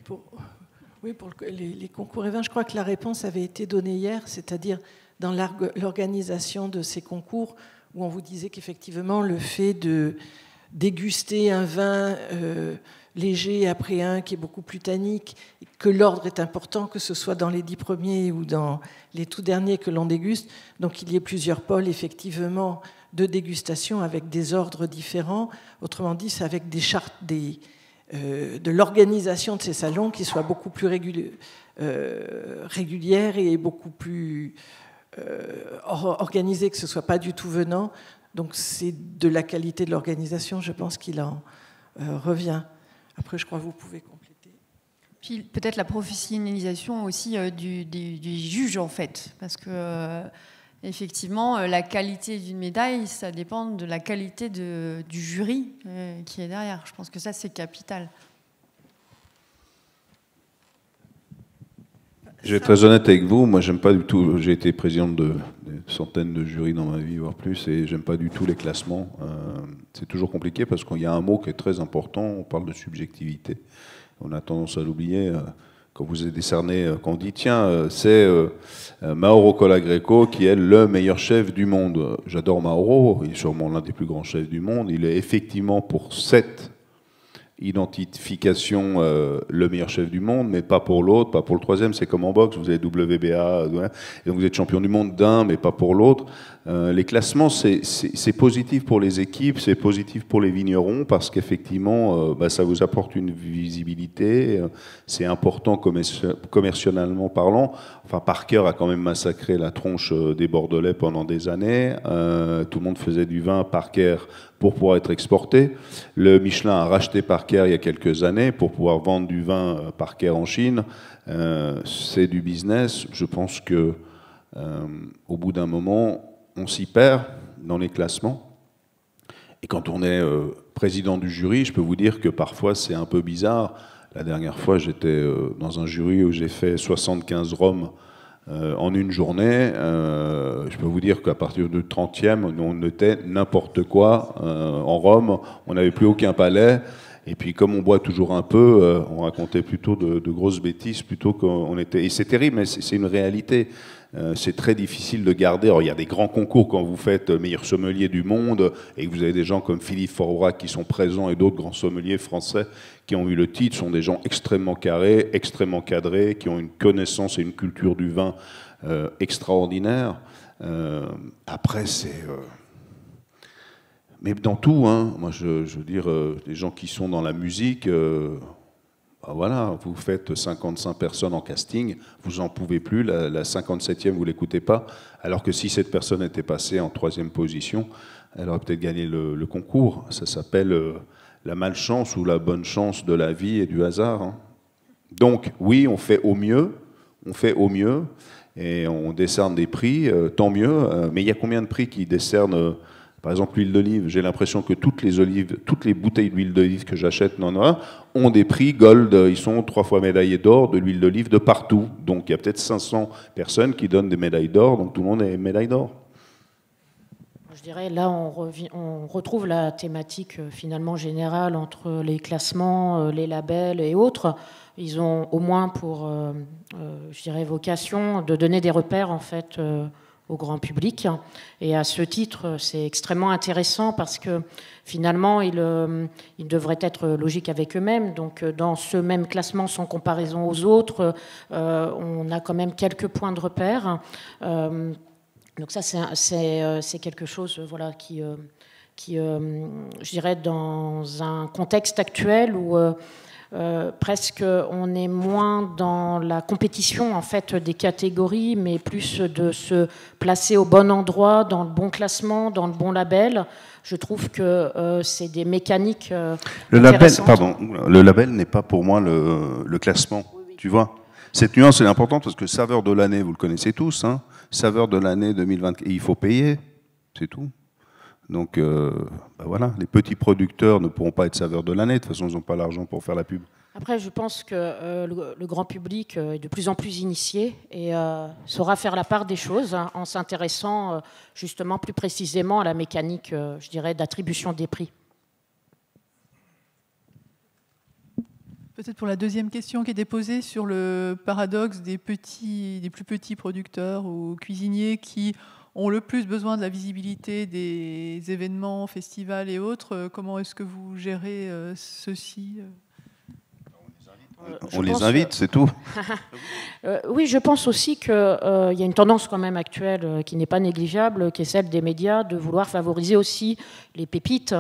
Pour les concours et vins, je crois que la réponse avait été donnée hier, c'est-à-dire dans l'organisation de ces concours, où on vous disait qu'effectivement, le fait de déguster un vin léger après un qui est beaucoup plus tannique, que l'ordre est important, que ce soit dans les 10 premiers ou dans les tout derniers que l'on déguste. Donc il y a plusieurs pôles, effectivement, de dégustation avec des ordres différents. Autrement dit, c'est avec des chartes de l'organisation de ces salons qui soient beaucoup plus régulières et beaucoup plus organisées, que ce ne soit pas du tout venant. Donc c'est de la qualité de l'organisation, je pense qu'il en revient. Après, je crois que vous pouvez compléter. Puis peut-être la professionnalisation aussi du juge, en fait. Parce que, effectivement, la qualité d'une médaille, ça dépend de la qualité du jury qui est derrière. Je pense que ça, c'est capital. Je vais être très honnête avec vous. Moi, j'aime pas du tout. J'ai été président de centaines de jurys dans ma vie, voire plus, et j'aime pas du tout les classements. C'est toujours compliqué parce qu'il y a un mot qui est très important. On parle de subjectivité. On a tendance à l'oublier. Quand vous êtes décerné, quand on dit tiens, c'est Mauro Colagreco qui est le meilleur chef du monde. J'adore Mauro. Il est sûrement l'un des plus grands chefs du monde. Il est effectivement pour cette identification le meilleur chef du monde, mais pas pour l'autre, pas pour le troisième. C'est comme en boxe, vous avez WBA, et donc vous êtes champion du monde d'un, mais pas pour l'autre. Les classements, c'est positif pour les équipes, c'est positif pour les vignerons, parce qu'effectivement, ça vous apporte une visibilité, c'est important commercialement parlant. Enfin, Parker a quand même massacré la tronche des Bordelais pendant des années. Tout le monde faisait du vin Parker pour pouvoir être exporté. Le Michelin a racheté Parker il y a quelques années pour pouvoir vendre du vin Parker en Chine. C'est du business. Je pense que au bout d'un moment, on s'y perd dans les classements. Et quand on est président du jury, je peux vous dire que parfois c'est un peu bizarre. La dernière fois, j'étais dans un jury où j'ai fait 75 rhums en une journée. Je peux vous dire qu'à partir du 30e, on notait n'importe quoi en rhum. On n'avait plus aucun palais. Et puis, comme on boit toujours un peu, on racontait plutôt de grosses bêtises plutôt qu'on était. Et c'est terrible, mais c'est une réalité. C'est très difficile de garder. Alors, il y a des grands concours quand vous faites meilleur sommelier du monde et que vous avez des gens comme Philippe Forbach qui sont présents et d'autres grands sommeliers français qui ont eu le titre, sont des gens extrêmement carrés, extrêmement cadrés, qui ont une connaissance et une culture du vin extraordinaire. Après, c'est... Mais dans tout, hein, moi je veux dire, les gens qui sont dans la musique... voilà, vous faites 55 personnes en casting, vous n'en pouvez plus, la 57e, vous ne l'écoutez pas, alors que si cette personne était passée en 3e position, elle aurait peut-être gagné le concours. Ça s'appelle la malchance ou la bonne chance de la vie et du hasard. Hein. Donc, oui, on fait au mieux, et on décerne des prix, tant mieux. Mais il y a combien de prix qui décernent, par exemple, l'huile d'olive? J'ai l'impression que toutes les bouteilles d'huile d'olive que j'achète, ont des prix gold. Ils sont 3 fois médaillés d'or de l'huile d'olive de partout. Donc, il y a peut-être 500 personnes qui donnent des médailles d'or, donc tout le monde est médaille d'or. Je dirais, là, on retrouve la thématique finalement générale entre les classements, les labels et autres. Ils ont au moins pour, je dirais, vocation de donner des repères, en fait, au grand public. Et à ce titre, c'est extrêmement intéressant parce que finalement, ils devraient être logiques avec eux-mêmes. Donc, dans ce même classement, sans comparaison aux autres, on a quand même quelques points de repère. Donc ça, c'est quelque chose, voilà, qui je dirais, dans un contexte actuel où presque on est moins dans la compétition en fait des catégories, mais plus de se placer au bon endroit, dans le bon classement, dans le bon label. Je trouve que c'est des mécaniques le label n'est pas pour moi le classement, oui. Tu vois. Cette nuance est importante parce que saveur de l'année, vous le connaissez tous, hein. Saveur de l'année 2020, et il faut payer, c'est tout. Donc voilà, les petits producteurs ne pourront pas être saveurs de l'année, de toute façon ils n'ont pas l'argent pour faire la pub. Après, je pense que le grand public est de plus en plus initié et saura faire la part des choses, hein, en s'intéressant justement plus précisément à la mécanique, je dirais, d'attribution des prix. Peut-être pour la deuxième question qui est déposée sur le paradoxe des plus petits producteurs ou cuisiniers qui ont le plus besoin de la visibilité des événements, festivals et autres. Comment est-ce que vous gérez ceci ? On les invite, c'est tout. Oui, je pense aussi qu'il y a une tendance quand même actuelle qui n'est pas négligeable, qui est celle des médias, de vouloir favoriser aussi les pépites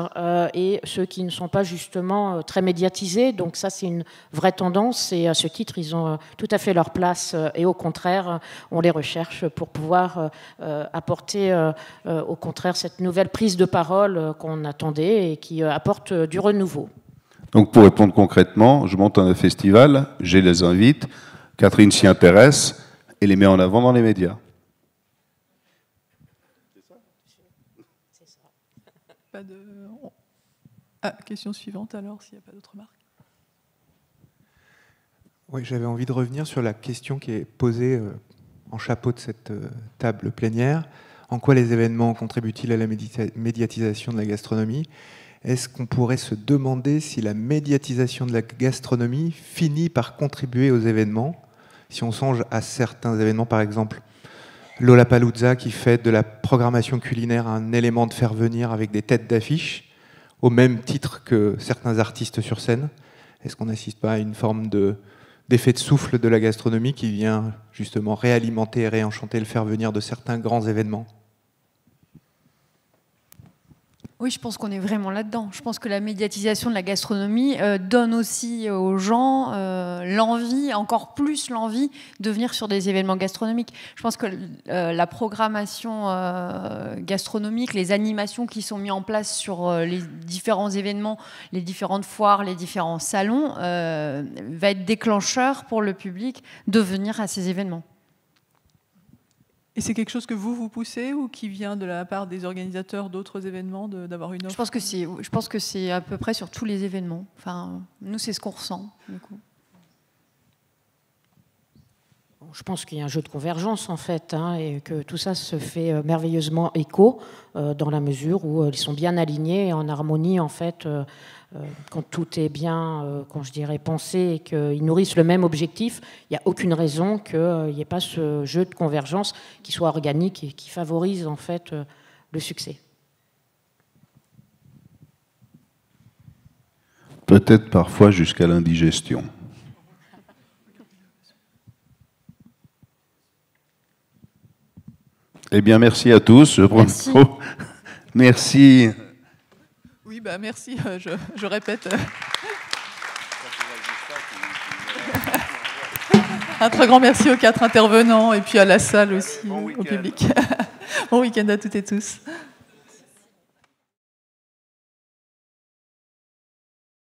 et ceux qui ne sont pas justement très médiatisés. Donc ça, c'est une vraie tendance et à ce titre, ils ont tout à fait leur place et au contraire, on les recherche pour pouvoir apporter au contraire cette nouvelle prise de parole qu'on attendait et qui apporte du renouveau. Donc pour répondre concrètement, je monte un festival, je les invite, Catherine s'y intéresse et les met en avant dans les médias. C'est ça. Pas de... Ah, question suivante alors, s'il n'y a pas d'autres remarques. Oui, j'avais envie de revenir sur la question qui est posée en chapeau de cette table plénière. En quoi les événements contribuent-ils à la médiatisation de la gastronomie ? Est-ce qu'on pourrait se demander si la médiatisation de la gastronomie finit par contribuer aux événements ? Si on songe à certains événements, par exemple Lollapalooza qui fait de la programmation culinaire un élément de faire venir avec des têtes d'affiche, au même titre que certains artistes sur scène, est-ce qu'on n'assiste pas à une forme d'effet de souffle de la gastronomie qui vient justement réalimenter et réenchanter le faire venir de certains grands événements ? Oui, je pense qu'on est vraiment là-dedans. Je pense que la médiatisation de la gastronomie donne aussi aux gens l'envie, encore plus l'envie de venir sur des événements gastronomiques. Je pense que la programmation gastronomique, les animations qui sont mises en place sur les différents événements, les différentes foires, les différents salons, va être déclencheur pour le public de venir à ces événements. Et c'est quelque chose que vous poussez ou qui vient de la part des organisateurs d'autres événements d'avoir une offre ? Je pense que c'est à peu près sur tous les événements. Enfin, nous, c'est ce qu'on ressent, du coup. Je pense qu'il y a un jeu de convergence, en fait, hein, et que tout ça se fait merveilleusement écho dans la mesure où ils sont bien alignés et en harmonie, en fait, quand tout est bien, quand je dirais, pensé et qu'ils nourrissent le même objectif, il n'y a aucune raison qu'il n'y ait pas ce jeu de convergence qui soit organique et qui favorise, en fait, le succès. Peut-être parfois jusqu'à l'indigestion. Eh bien, merci à tous. Je prends le micro. Merci. Oui, bah merci, je répète. Un très grand merci aux 4 intervenants et puis à la salle aussi, au public. Bon week-end à toutes et tous.